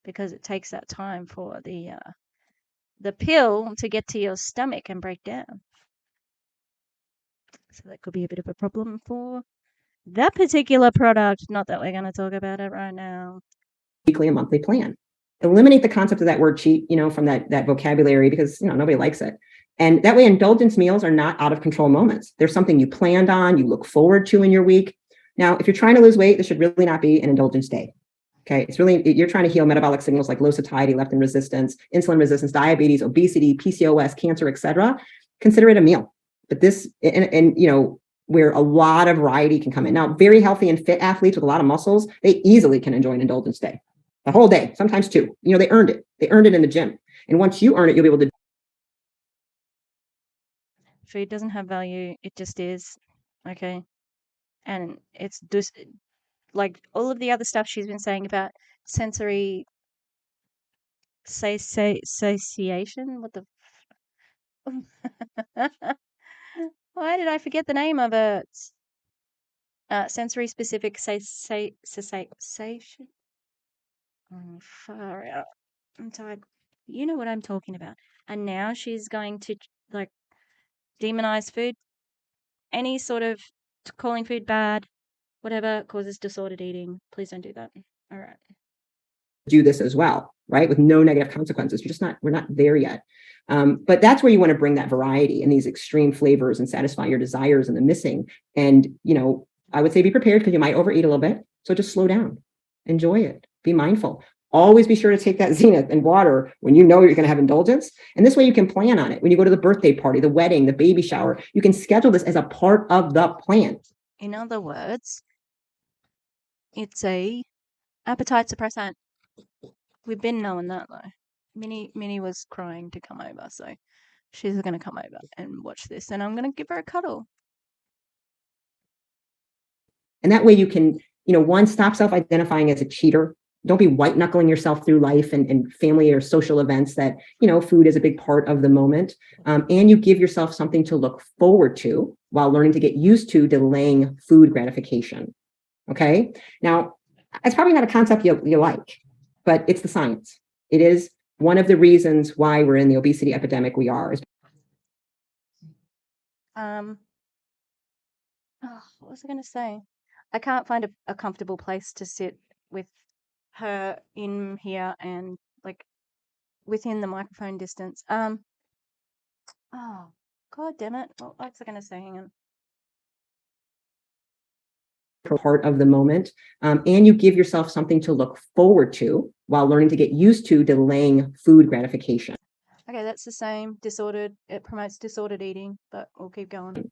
because it takes that time for the pill to get to your stomach and break down. So that could be a bit of a problem for that particular product. Not that we're going to talk about it right now. Weekly and monthly plan. Eliminate the concept of that word cheat, from that vocabulary, because nobody likes it. And that way, indulgence meals are not out of control moments. They're something you planned on, you look forward to in your week. Now, if you're trying to lose weight, this should really not be an indulgence day. Okay, you're trying to heal metabolic signals like low satiety, leptin resistance, insulin resistance, diabetes, obesity, PCOS, cancer, etc. Consider it a meal. But this, and where a lot of variety can come in. Now, very healthy and fit athletes with a lot of muscles, they easily can enjoy an indulgence day, the whole day, sometimes two. They earned it. They earned it in the gym. And once you earn it, you'll be able to. Food doesn't have value. It just is. Okay. And it's just like all of the other stuff she's been saying about sensory satiation. What the? Why did I forget the name of it? Sensory specific satiation. Oh, far out. I'm tired. You know what I'm talking about. And now she's going to demonize food. Any sort of calling food bad, whatever causes disordered eating. Please don't do that. All right. Do this as well, right? With no negative consequences. We're not there yet. But that's where you want to bring that variety and these extreme flavors and satisfy your desires and the missing. And, I would say be prepared because you might overeat a little bit. So just slow down, enjoy it, be mindful. Always be sure to take that Zenith and water when you know you're going to have indulgence. And this way you can plan on it. When you go to the birthday party, the wedding, the baby shower, you can schedule this as a part of the plan. In other words, it's a appetite suppressant. We've been knowing that though. Minnie was crying to come over, so she's going to come over and watch this, and I'm going to give her a cuddle. And that way you can, one, stop self-identifying as a cheater. Don't be white knuckling yourself through life and family or social events that, food is a big part of the moment. And you give yourself something to look forward to while learning to get used to delaying food gratification. Okay. Now, it's probably not a concept you like, but it's the science. It is one of the reasons why we're in the obesity epidemic we are. What was I going to say? I can't find a comfortable place to sit with her in here and within the microphone distance. Oh, God damn it. What was I going to say? Hang on. Part of the moment, and you give yourself something to look forward to while learning to get used to delaying food gratification. Okay, that's the same. Disordered. It promotes disordered eating, but we'll keep going.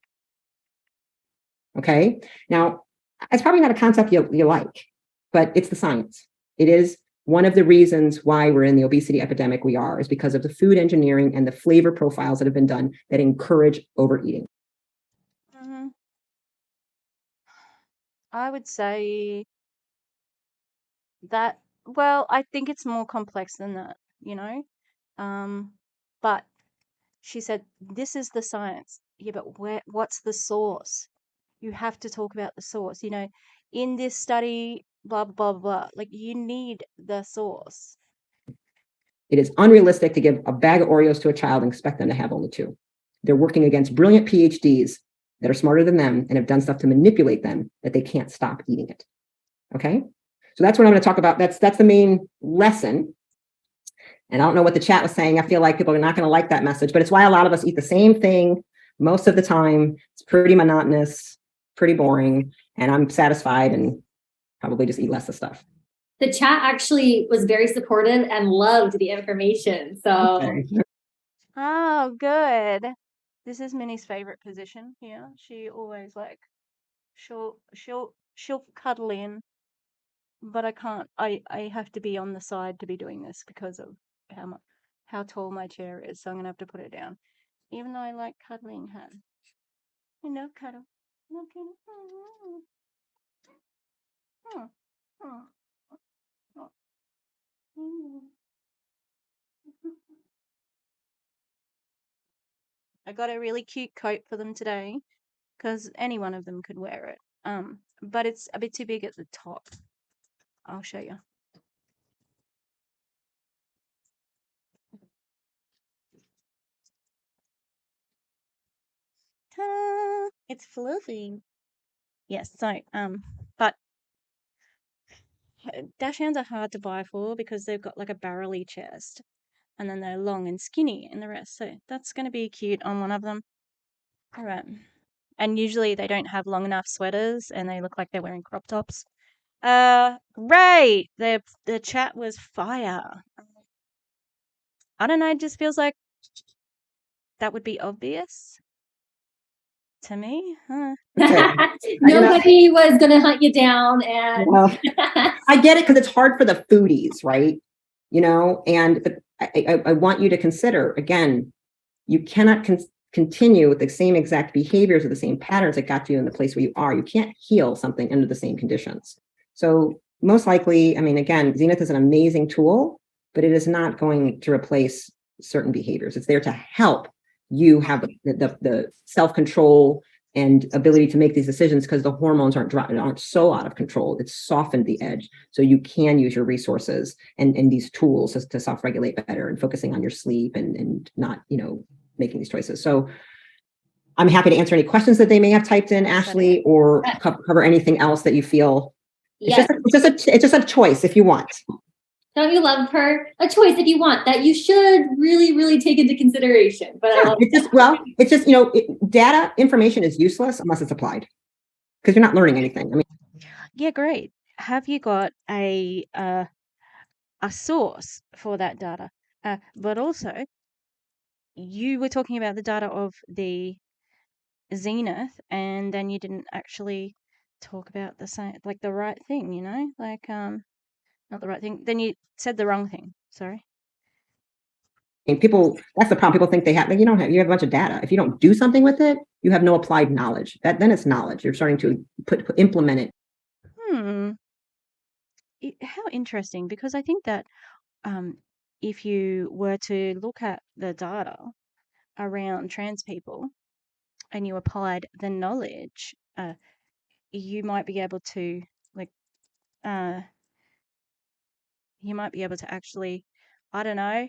Okay. Now, it's probably not a concept you like, but it's the science. It is one of the reasons why we're in the obesity epidemic we are, is because of the food engineering and the flavor profiles that have been done that encourage overeating. I would say that, well, I think it's more complex than that, but she said, this is the science. Yeah, but what's the source? You have to talk about the source, in this study, blah, blah, blah, blah. You need the source. It is unrealistic to give a bag of Oreos to a child and expect them to have only two. they're working against brilliant PhDs that are smarter than them and have done stuff to manipulate them that they can't stop eating it. Okay. So that's what I'm going to talk about. That's the main lesson. And I don't know what the chat was saying. I feel like people are not going to like that message, but it's why a lot of us eat the same thing most of the time. It's pretty monotonous, pretty boring, and I'm satisfied and probably just eat less of stuff. The chat actually was very supportive and loved the information. So, Okay. Oh, good. This is Minnie's favorite position here. She always like she'll cuddle in, but I can't. I have to be on the side to be doing this because of how tall my chair is. So I'm gonna have to put it down, even though I like cuddling her. You know, cuddle. No cuddle. Oh, oh, oh, oh. I got a really cute coat for them today because any one of them could wear it. But it's a bit too big at the top. I'll show you. Ta-da! It's fluffy. Yes, so but dachshunds are hard to buy for because they've got like a barrely chest, and then they're long and skinny in the rest. So that's going to be cute on one of them. All right. And usually they don't have long enough sweaters, and they look like they're wearing crop tops. Great. The chat was fire. I don't know. It just feels like that would be obvious to me. Huh? nobody was going to hunt you down. And Well, I get it because it's hard for the foodies, right? But I want you to consider, again, you cannot continue with the same exact behaviors or the same patterns that got you in the place where you are. You can't heal something under the same conditions. So most likely, I mean, again, Zenith is an amazing tool, but it is not going to replace certain behaviors. It's there to help you have the self-control and ability to make these decisions because the hormones aren't so out of control. It's softened the edge. So you can use your resources and these tools to self-regulate better and focusing on your sleep and not, making these choices. So I'm happy to answer any questions that they may have typed in, Ashley, or cover anything else that you feel. yes. It's just a choice if you want. Don't you love her? A choice if you want that you should really, really take into consideration. But Yeah, it's just data information is useless unless it's applied because you're not learning anything. I mean, Yeah, great. Have you got a source for that data? But also, you were talking about the data of the Zenith, and then you didn't actually talk about the same, like the right thing, like not the right thing. Then you said the wrong thing. Sorry. and that's the problem. People think they have, you have a bunch of data. If you don't do something with it, you have no applied knowledge. Then it's knowledge. You're starting to implement it. How interesting, because I think that if you were to look at the data around trans people and you applied the knowledge, you might be able to actually, I don't know,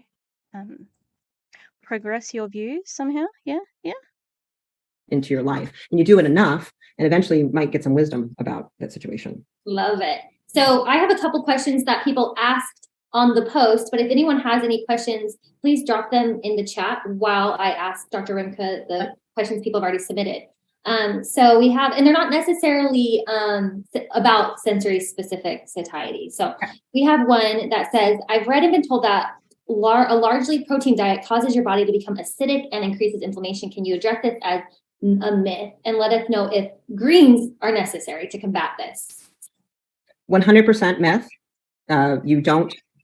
progress your views somehow. Yeah. Into your life, and you do it enough, and eventually you might get some wisdom about that situation. Love it. So I have a couple questions that people asked on the post, but if anyone has any questions, please drop them in the chat while I ask Dr. Rimka the questions people have already submitted. So we have, and they're not necessarily about sensory specific satiety. So we have one that says, I've read and been told that a largely protein diet causes your body to become acidic and increases inflammation. Can you address this as a myth and let us know if greens are necessary to combat this? 100% myth.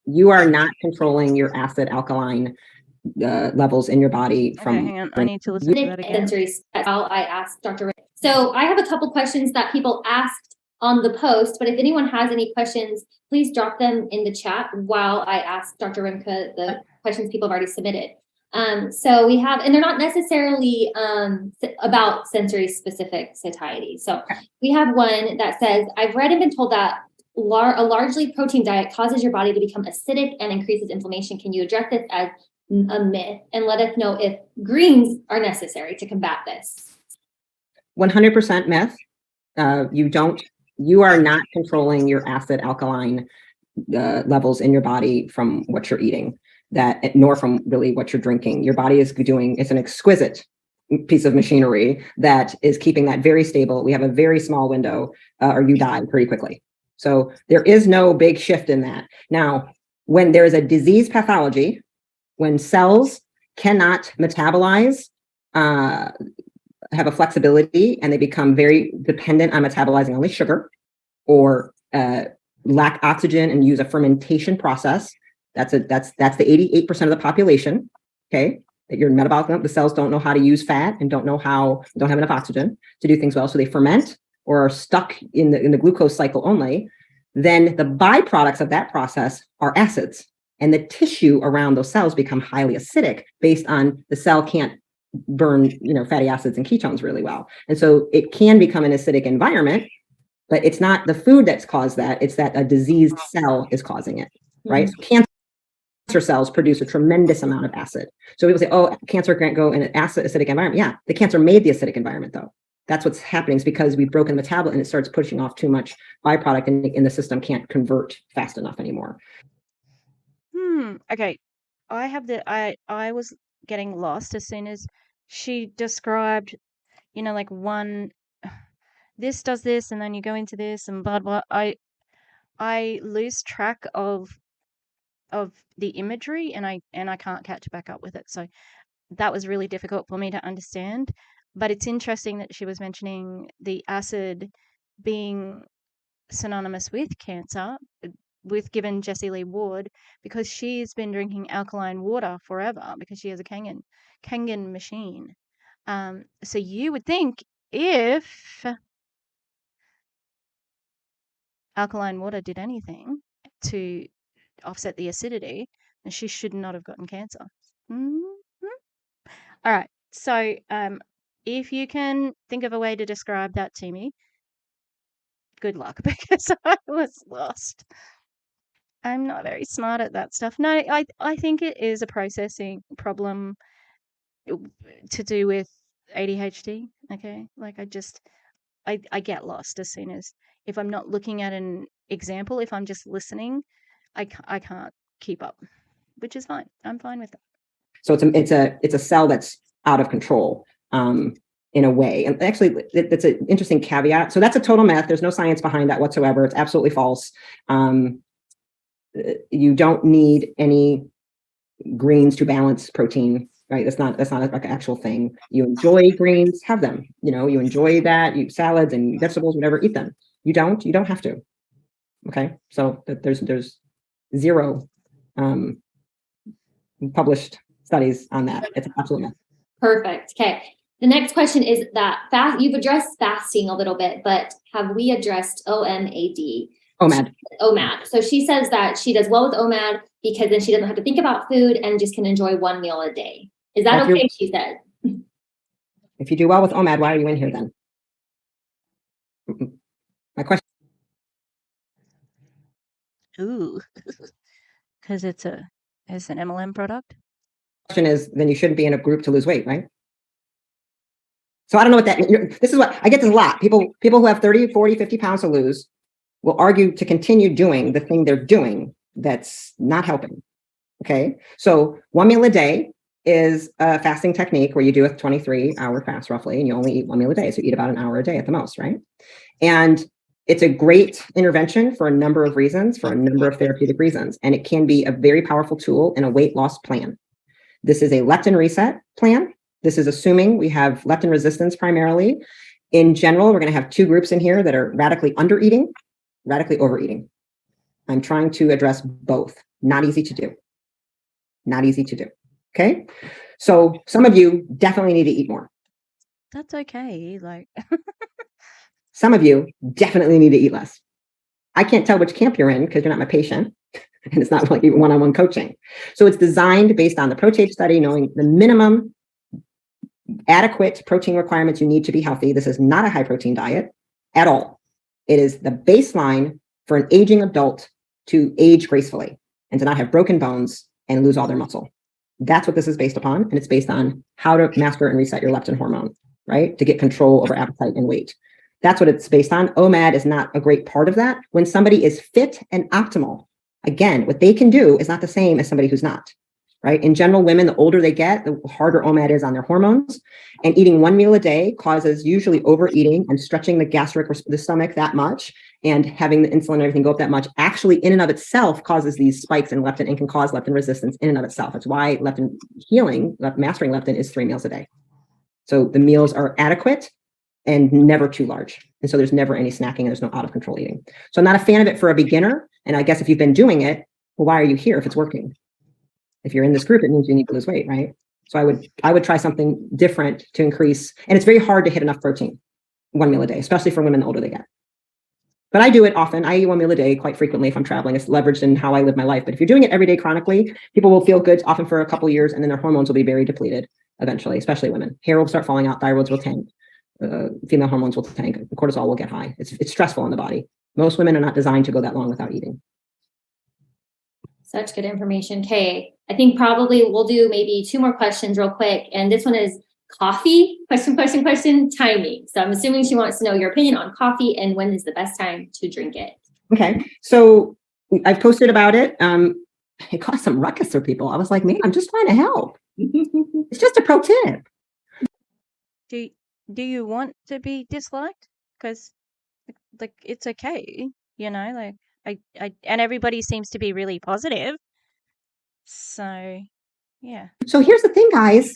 You are not controlling your acid alkaline levels in your body from. Okay, hang on. I need to listen to that again. While I asked Dr. So I have a couple questions that people asked on the post, but if anyone has any questions, please drop them in the chat while I ask Dr. Rimka the questions people have already submitted. So we have, and they're not necessarily about sensory specific satiety. So we have one that says, I've read and been told that a largely protein diet causes your body to become acidic and increases inflammation. Can you address this as a myth, and let us know if greens are necessary to combat this. 100% myth. You are not controlling your acid alkaline levels in your body from what you're eating, nor from really what you're drinking. Your body is it's an exquisite piece of machinery that is keeping that very stable. We have a very small window, or you die pretty quickly. So there is no big shift in that. Now, when there is a disease pathology, when cells cannot metabolize, have a flexibility, and they become very dependent on metabolizing only sugar, or lack oxygen and use a fermentation process. That's the 88% of the population. Okay, that your metabolic, the cells don't know how to use fat and don't have enough oxygen to do things well, so they ferment or are stuck in the glucose cycle only. Then the byproducts of that process are acids, and the tissue around those cells become highly acidic based on the cell can't burn fatty acids and ketones really well, and so it can become an acidic environment. But it's not the food that's caused that, it's that a diseased cell is causing it, right? So cancer cells produce a tremendous amount of acid. So people say, oh, cancer can't go in an acidic environment. Yeah, the cancer made the acidic environment though. That's what's happening, is because we've broken the metabolite and it starts pushing off too much byproduct, and the system can't convert fast enough anymore. Okay. I was getting lost as soon as she described, like one, this does this, and then you go into this, and blah blah. I lose track of the imagery, and I can't catch back up with it. So that was really difficult for me to understand. But it's interesting that she was mentioning the acid being synonymous with cancer, with given Jessie Lee Ward, because she's been drinking alkaline water forever because she has a Kangen machine. So you would think if alkaline water did anything to offset the acidity, then she should not have gotten cancer. Mm-hmm. All right. So if you can think of a way to describe that to me, good luck, because I was lost. I'm not very smart at that stuff. No, I think it is a processing problem to do with ADHD. Okay, like I get lost as soon as, if I'm not looking at an example, if I'm just listening, I can't keep up, which is fine. I'm fine with that. So it's a cell that's out of control, in a way. And actually, that's an interesting caveat. So that's a total myth. There's no science behind that whatsoever. It's absolutely false. You don't need any greens to balance protein, right? That's not like an actual thing. You enjoy greens, have them. You enjoy that. You salads and vegetables, whatever, eat them. You don't have to. Okay, so there's zero published studies on that. It's absolutely myth. Perfect. Okay. The next question is that you've addressed fasting a little bit, but have we addressed OMAD? OMAD. So she says that she does well with OMAD because then she doesn't have to think about food and just can enjoy one meal a day. Is that okay? She said. If you do well with OMAD, why are you in here then? My question. Ooh, because it's an MLM product. Question is, then you shouldn't be in a group to lose weight, right? So I don't know what that means. This is what I get this a lot. People who have 30, 40, 50 pounds to lose will argue to continue doing the thing they're doing that's not helping. Okay. So 1 meal a day is a fasting technique where you do a 23-hour fast roughly, and you only eat 1 meal a day. So you eat about an hour a day at the most, right? And it's a great intervention for a number of reasons, for a number of therapeutic reasons. And it can be a very powerful tool in a weight loss plan. This is a leptin reset plan. This is assuming we have leptin resistance primarily. In general, we're going to have two groups in here that are radically under eating, radically overeating. I'm trying to address both. Not easy to do. Not easy to do. Okay. So some of you definitely need to eat more. That's okay. Like some of you definitely need to eat less. I can't tell which camp you're in because you're not my patient. And it's not like one-on-one coaching. So it's designed based on the ProTape study, knowing the minimum adequate protein requirements you need to be healthy. This is not a high protein diet at all. It is the baseline for an aging adult to age gracefully and to not have broken bones and lose all their muscle. That's what this is based upon. And it's based on how to master and reset your leptin hormone, right? To get control over appetite and weight. That's what it's based on. OMAD is not a great part of that. When somebody is fit and optimal, again, what they can do is not the same as somebody who's not, right? In general, women, the older they get, the harder OMAD is on their hormones. And eating one meal a day causes usually overeating and stretching the stomach that much, and having the insulin and everything go up that much actually in and of itself causes these spikes in leptin and can cause leptin resistance in and of itself. That's why leptin healing, mastering leptin, is 3 meals a day. So the meals are adequate and never too large. And so there's never any snacking and there's no out of control eating. So I'm not a fan of it for a beginner. And I guess if you've been doing it, well, why are you here if it's working? If you're in this group, it means you need to lose weight, right? So I would try something different to increase. And it's very hard to hit enough protein, 1 meal a day, especially for women the older they get. But I do it often. I eat 1 meal a day quite frequently if I'm traveling. It's leveraged in how I live my life. But if you're doing it every day chronically, people will feel good often for a couple of years, and then their hormones will be very depleted eventually, especially women. Hair will start falling out, thyroids will tank, female hormones will tank, cortisol will get high. It's stressful on the body. Most women are not designed to go that long without eating. Such good information. Kay, I think probably we'll do maybe 2 more questions real quick. And this one is coffee, question, timing. So I'm assuming she wants to know your opinion on coffee and when is the best time to drink it. Okay. So I've posted about it. It caused some ruckus for people. I was like, man, I'm just trying to help. It's just a pro tip. Do you want to be disliked? Because like it's okay, you know, like I and everybody seems to be really positive. So yeah. So here's the thing, guys.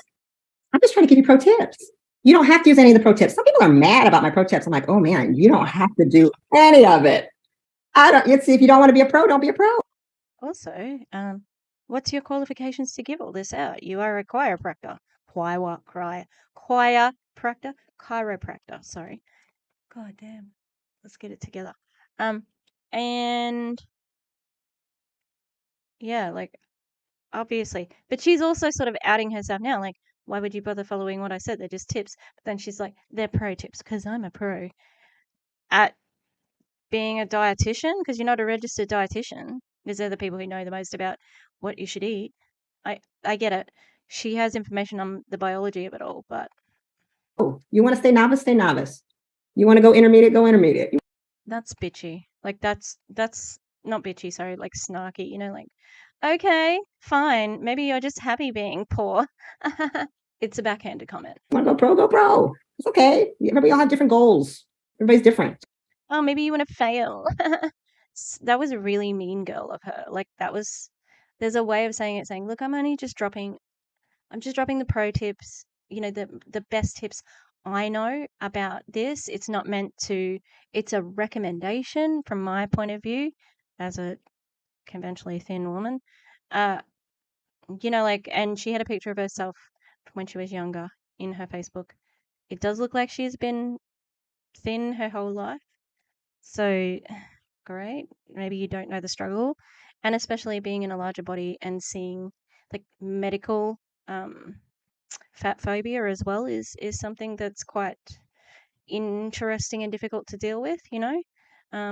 I'm just trying to give you pro tips. You don't have to use any of the pro tips. Some people are mad about my pro tips. I'm like, oh man, you don't have to do any of it. If you don't want to be a pro, don't be a pro. Also, what's your qualifications to give all this out? You are a chiropractor. Chiropractor, sorry. God damn. Let's get it together. And yeah, like obviously. But she's also sort of outing herself now, like, why would you bother following what I said? They're just tips. But then she's like, they're pro tips, because I'm a pro at being a dietitian, because you're not a registered dietitian, because they're the people who know the most about what you should eat. I get it. She has information on the biology of it all, but you want to stay novice, stay novice. You want to go intermediate, go intermediate. that's bitchy. Like that's not bitchy, sorry, like snarky, you know, like, okay, fine, maybe you're just happy being poor. It's a backhanded comment. You want to go pro, go pro. It's okay. Everybody all have different goals. Everybody's different. Oh, maybe you want to fail. That was a really mean girl of her. Like there's a way of saying it, saying, look, I'm just dropping the pro tips, you know, the best tips I know about this. It's not meant to, it's a recommendation from my point of view as a conventionally thin woman. You know, like, and she had a picture of herself from when she was younger in her Facebook. It does look like she's been thin her whole life. So great. Maybe you don't know the struggle. And especially being in a larger body and seeing like medical fat phobia as well is something that's quite interesting and difficult to deal with, you know,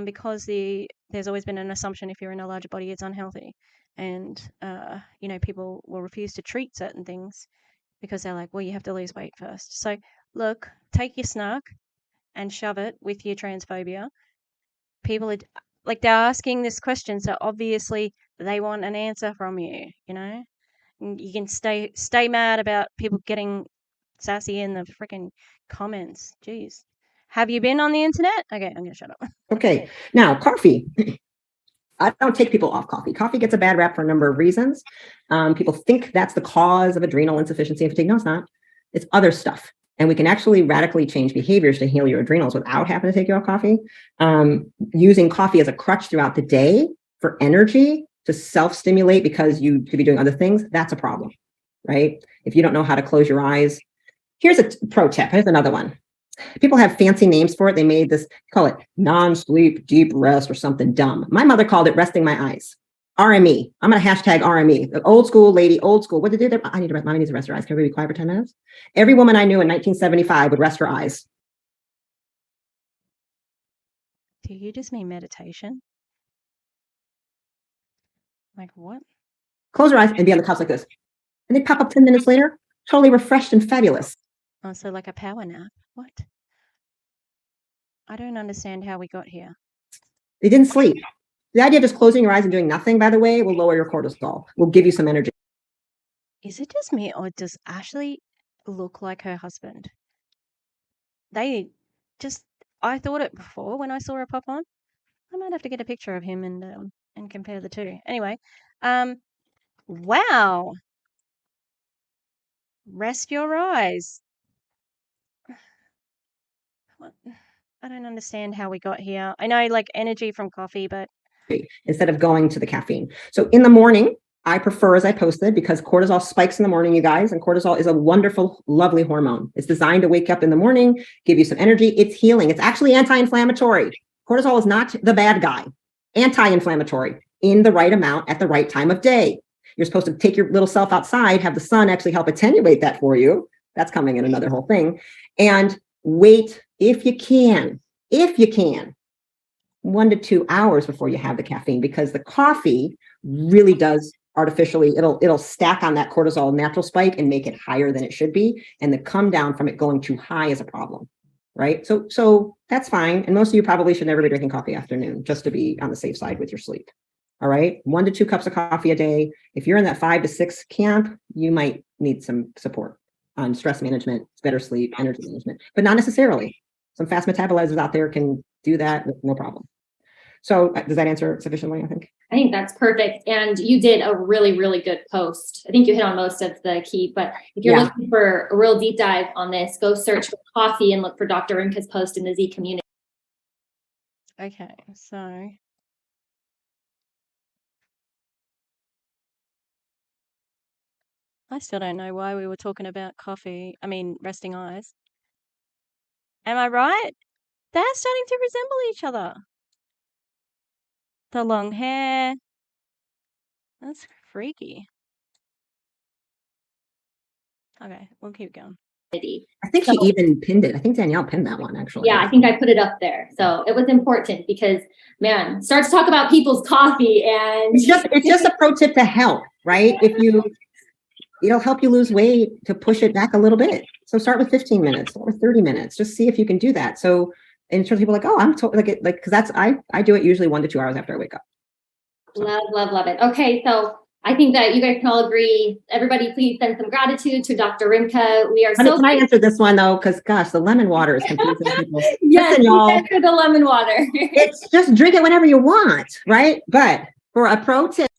because there's always been an assumption if you're in a larger body it's unhealthy, and you know, people will refuse to treat certain things because they're like, well, you have to lose weight first. So look, take your snark and shove it with your transphobia. People are like, they're asking this question, so obviously they want an answer from you, you know. You can stay mad about people getting sassy in the freaking comments. Jeez. Have you been on the internet? Okay, I'm going to shut up. Okay. Now, coffee. I don't take people off coffee. Coffee gets a bad rap for a number of reasons. People think that's the cause of adrenal insufficiency and fatigue. No, it's not. It's other stuff. And we can actually radically change behaviors to heal your adrenals without having to take you off coffee. Using coffee as a crutch throughout the day for energy to self-stimulate because you could be doing other things, that's a problem, right? If you don't know how to close your eyes. Here's a pro tip. Here's another one. People have fancy names for it. They made this, call it non-sleep deep rest or something dumb. My mother called it resting my eyes. RME. I'm going to hashtag RME. The old school lady, old school. What did they do? I need to rest. Mommy needs to rest her eyes. Can everybody be quiet for 10 minutes? Every woman I knew in 1975 would rest her eyes. Do you just mean meditation? Like what? Close her eyes and be on the couch like this. and they pop up 10 minutes later, totally refreshed and fabulous. Oh, so like a power nap. What? I don't understand how we got here. They didn't sleep. The idea of just closing your eyes and doing nothing, by the way, will lower your cortisol, will give you some energy. Is it just me, or does Ashley look like her husband? They just, I thought it before when I saw her pop on. I might have to get a picture of him and compare the two. Anyway, wow. Rest your eyes. What? I don't understand how we got here. I know like energy from coffee, but instead of going to the caffeine. So in the morning, I prefer, as I posted, because cortisol spikes in the morning, you guys, and cortisol is a wonderful, lovely hormone. It's designed to wake up in the morning, give you some energy. It's healing. It's actually anti-inflammatory. Cortisol is not the bad guy. Anti-inflammatory in the right amount at the right time of day. You're supposed to take your little self outside, have the sun actually help attenuate that for you. That's coming in another whole thing. And wait, if you can, 1 to 2 hours before you have the caffeine, because the coffee really does artificially, it'll stack on that cortisol natural spike and make it higher than it should be. And the come down from it going too high is a problem, right? So that's fine. And most of you probably should never be drinking coffee afternoon, just to be on the safe side with your sleep. All right. 1 to 2 cups of coffee a day. If you're in that 5 to 6 camp, you might need some support on stress management, better sleep, energy management, but not necessarily. Some fast metabolizers out there can do that with no problem. So does that answer sufficiently, I think? I think that's perfect. And you did a really, really good post. I think you hit on most of the key, but if you're looking for a real deep dive on this, go search for coffee and look for Dr. Rimka's post in the Z community. okay, so I still don't know why we were talking about resting eyes. Am I right? They're starting to resemble each other. The long hair. That's freaky. Okay, we'll keep going. I think she even pinned it. I think Danielle pinned that one, actually. Yeah, I think I put it up there. So it was important because, man, start to talk about people's coffee and it's just a pro tip to help, right? It'll help you lose weight to push it back a little bit. So start with 15 minutes or 30 minutes. Just see if you can do that. So in terms of people like, oh, I'm because that's I do it usually 1 to 2 hours after I wake up. So. Love it. Okay, so I think that you guys can all agree. Everybody, please send some gratitude to Dr. Rimka. We are Can I answer this one though? Because gosh, the lemon water is confusing people. Yes, answer the lemon water. It's just drink it whenever you want, right? But for a pro tip,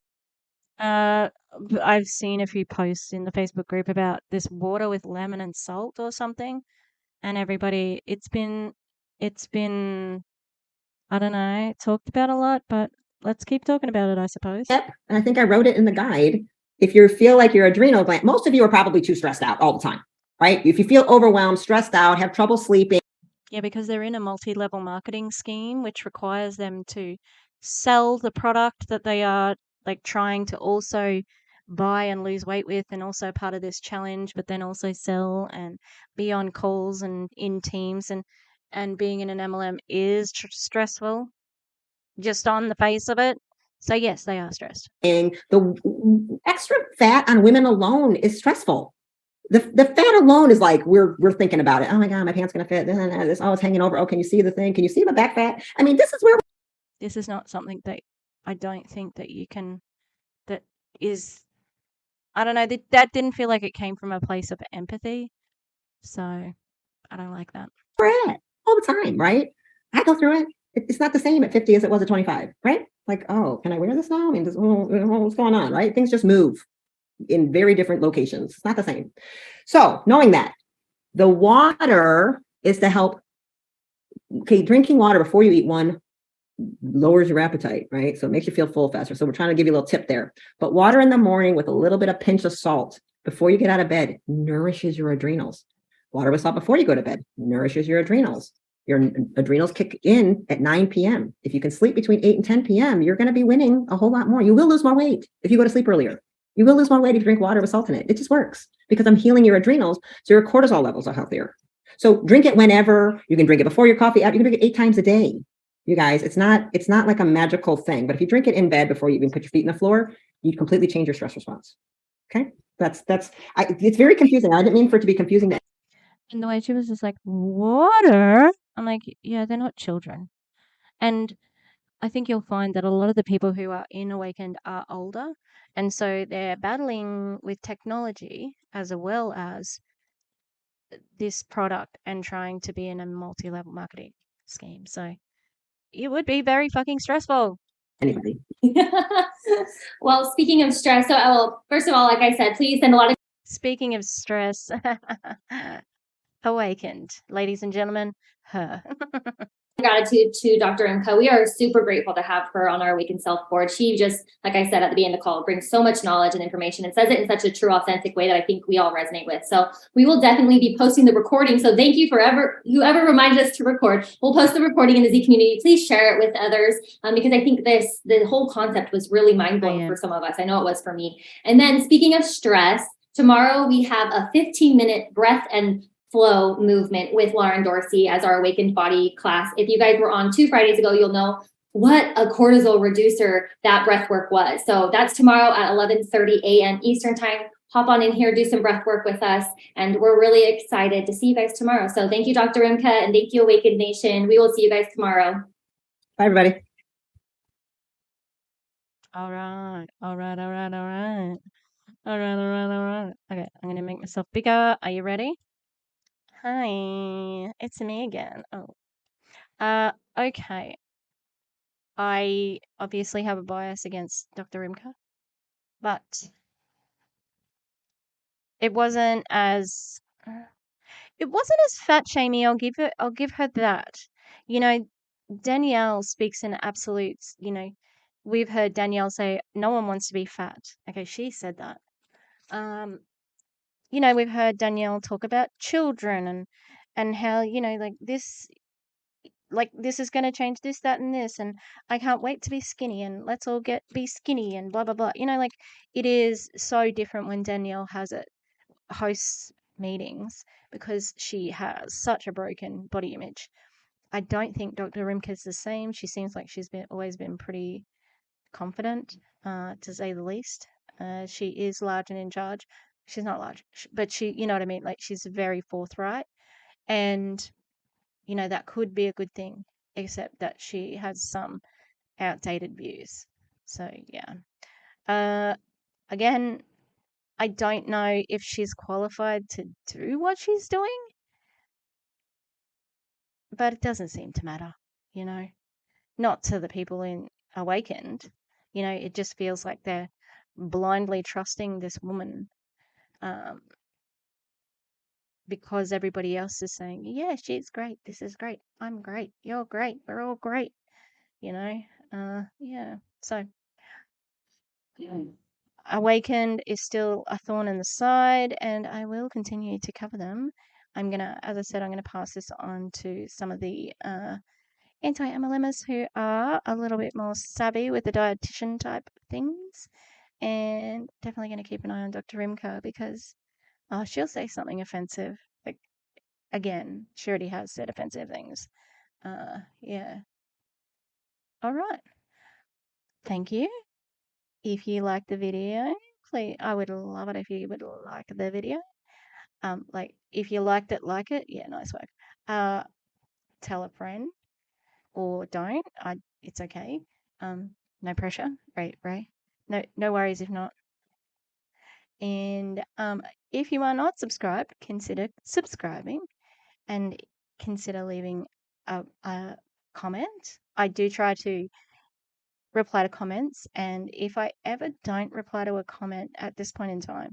I've seen a few posts in the Facebook group about this water with lemon and salt or something, and everybody, it's been I don't know, talked about a lot, but let's keep talking about it, I suppose. Yep. And I think I wrote it in the guide. If you feel like your adrenal gland, most of you are probably too stressed out all the time, right? If you feel overwhelmed, stressed out, have trouble sleeping. Yeah, because they're in a multi-level marketing scheme, which requires them to sell the product that they are like trying to also buy and lose weight with, and also part of this challenge, but then also sell and be on calls and in teams, and being in an MLM is stressful just on the face of it. So yes, they are stressed. And the extra fat on women alone is stressful. The fat alone is like, we're thinking about it. Oh my God, my pants gonna fit. This always hanging over. Oh, can you see the thing? Can you see my back fat? I mean, this is not something that I don't think that you can, that is, I don't know, that didn't feel like it came from a place of empathy. So I don't like that. We're at all the time, right? I go through it. It's not the same at 50 as it was at 25, right? Like, oh, can I wear this now? I mean, what's going on, right? Things just move in very different locations. It's not the same. So knowing that, the water is to help. Okay, drinking water before you eat lowers your appetite, right? So it makes you feel full faster. So we're trying to give you a little tip there. But water in the morning with a little bit of pinch of salt before you get out of bed nourishes your adrenals. Water with salt before you go to bed nourishes your adrenals. Your adrenals kick in at 9 p.m. If you can sleep between 8 and 10 p.m., you're going to be winning a whole lot more. You will lose more weight if you go to sleep earlier. You will lose more weight if you drink water with salt in it. It just works because I'm healing your adrenals, so your cortisol levels are healthier. So drink it whenever. You can drink it before your coffee. You can drink it 8 times a day. You guys, it's not like a magical thing, but if you drink it in bed before you even put your feet in the floor, you completely change your stress response. Okay. It's very confusing. I didn't mean for it to be confusing. And the way she was just like, water? I'm like, yeah, they're not children. And I think you'll find that a lot of the people who are in Awakened are older. And so they're battling with technology as well as this product and trying to be in a multi-level marketing scheme. So it would be very fucking stressful. Anybody. Well, speaking of stress, so well, first of all, like I said, please send a lot of Speaking of stress, Awakened, ladies and gentlemen, her. gratitude to Dr. Rimka. We are super grateful to have her on our Awakened Self board. She just, like I said at the beginning of the call, brings so much knowledge and information and says it in such a true, authentic way that I think we all resonate with. So we will definitely be posting the recording. So thank you whoever reminded us to record. We'll post the recording in the Z community. Please share it with others because I think the whole concept was really mind-blowing for some of us. I know it was for me. And then speaking of stress, tomorrow we have a 15-minute breath and flow movement with Lauren Dorsey as our Awakened Body class. If you guys were on 2 Fridays ago, you'll know what a cortisol reducer that breath work was. So that's tomorrow at 11:30 a.m. Eastern time. Hop on in here, do some breath work with us. And we're really excited to see you guys tomorrow. So thank you, Dr. Rimka, and thank you, Awakened Nation. We will see you guys tomorrow. Bye, everybody. All right. Okay, I'm going to make myself bigger. Are you ready? Hi, it's me again. Okay. I obviously have a bias against Dr. Rimka, but it wasn't as fat shamey. I'll give her that. You know, Danielle speaks in absolutes. You know, we've heard Danielle say no one wants to be fat. Okay, she said that. You know, we've heard Danielle talk about children and how, you know, like this is going to change this, that, and this, and I can't wait to be skinny, and let's all be skinny, and blah blah blah. You know, like it is so different when Danielle hosts meetings because she has such a broken body image. I don't think Dr. Rimka's the same. She seems like she's always been pretty confident, to say the least. She is large and in charge. She's not large, but you know what I mean? Like she's very forthright, and you know, that could be a good thing, except that she has some outdated views. So, yeah. Again, I don't know if she's qualified to do what she's doing, but it doesn't seem to matter, you know, not to the people in Awakened. You know, it just feels like they're blindly trusting this woman because everybody else is saying, yeah, she's great. This is great. I'm great. You're great. We're all great. You know, yeah. So Awakened is still a thorn in the side, and I will continue to cover them. As I said, I'm gonna pass this on to some of the anti-MLMers who are a little bit more savvy with the dietitian type things, and definitely gonna keep an eye on Dr. Rimka because she'll say something offensive. Like again, she already has said offensive things. Yeah. All right. Thank you. If you like the video, please, I would love it if you would like the video. Like if you liked it, like it. Yeah, nice work. Tell a friend or don't. It's okay. No pressure. Right. No worries if not. And if you are not subscribed, consider subscribing and consider leaving a comment. I do try to reply to comments, and if I ever don't reply to a comment at this point in time,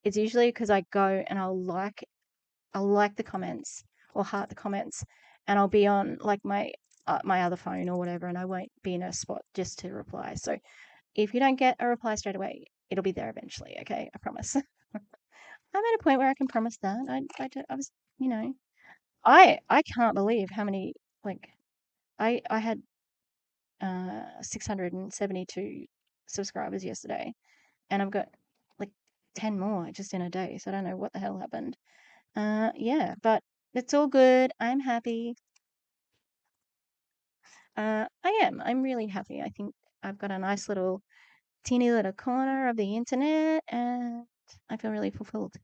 it's usually because I go and I'll like the comments or heart the comments, and I'll be on like my other phone or whatever, and I won't be in a spot just to reply. So if you don't get a reply straight away, it'll be there eventually. Okay, I promise. I'm at a point where I can promise that. I was, you know, I can't believe how many like I had 672 subscribers yesterday, and I've got like 10 more just in a day. So I don't know what the hell happened. Yeah, but it's all good. I'm happy. I am. I'm really happy. I think I've got a nice little teeny little corner of the internet, and I feel really fulfilled.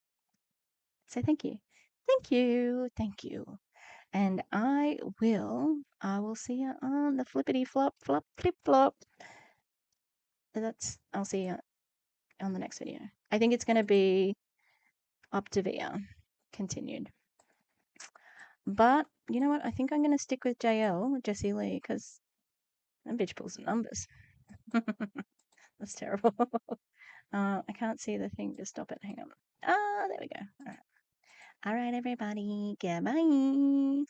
So thank you. Thank you. Thank you. And I will see you on the flippity flop flop flip flop. I'll see you on the next video. I think it's going to be Optavia continued. But you know what? I think I'm going to stick with JL, Jessie Lee, because that bitch pulls the numbers. That's terrible. I can't see the thing to stop it. Hang on. Ah, there we go. All right. All right, everybody. Goodbye.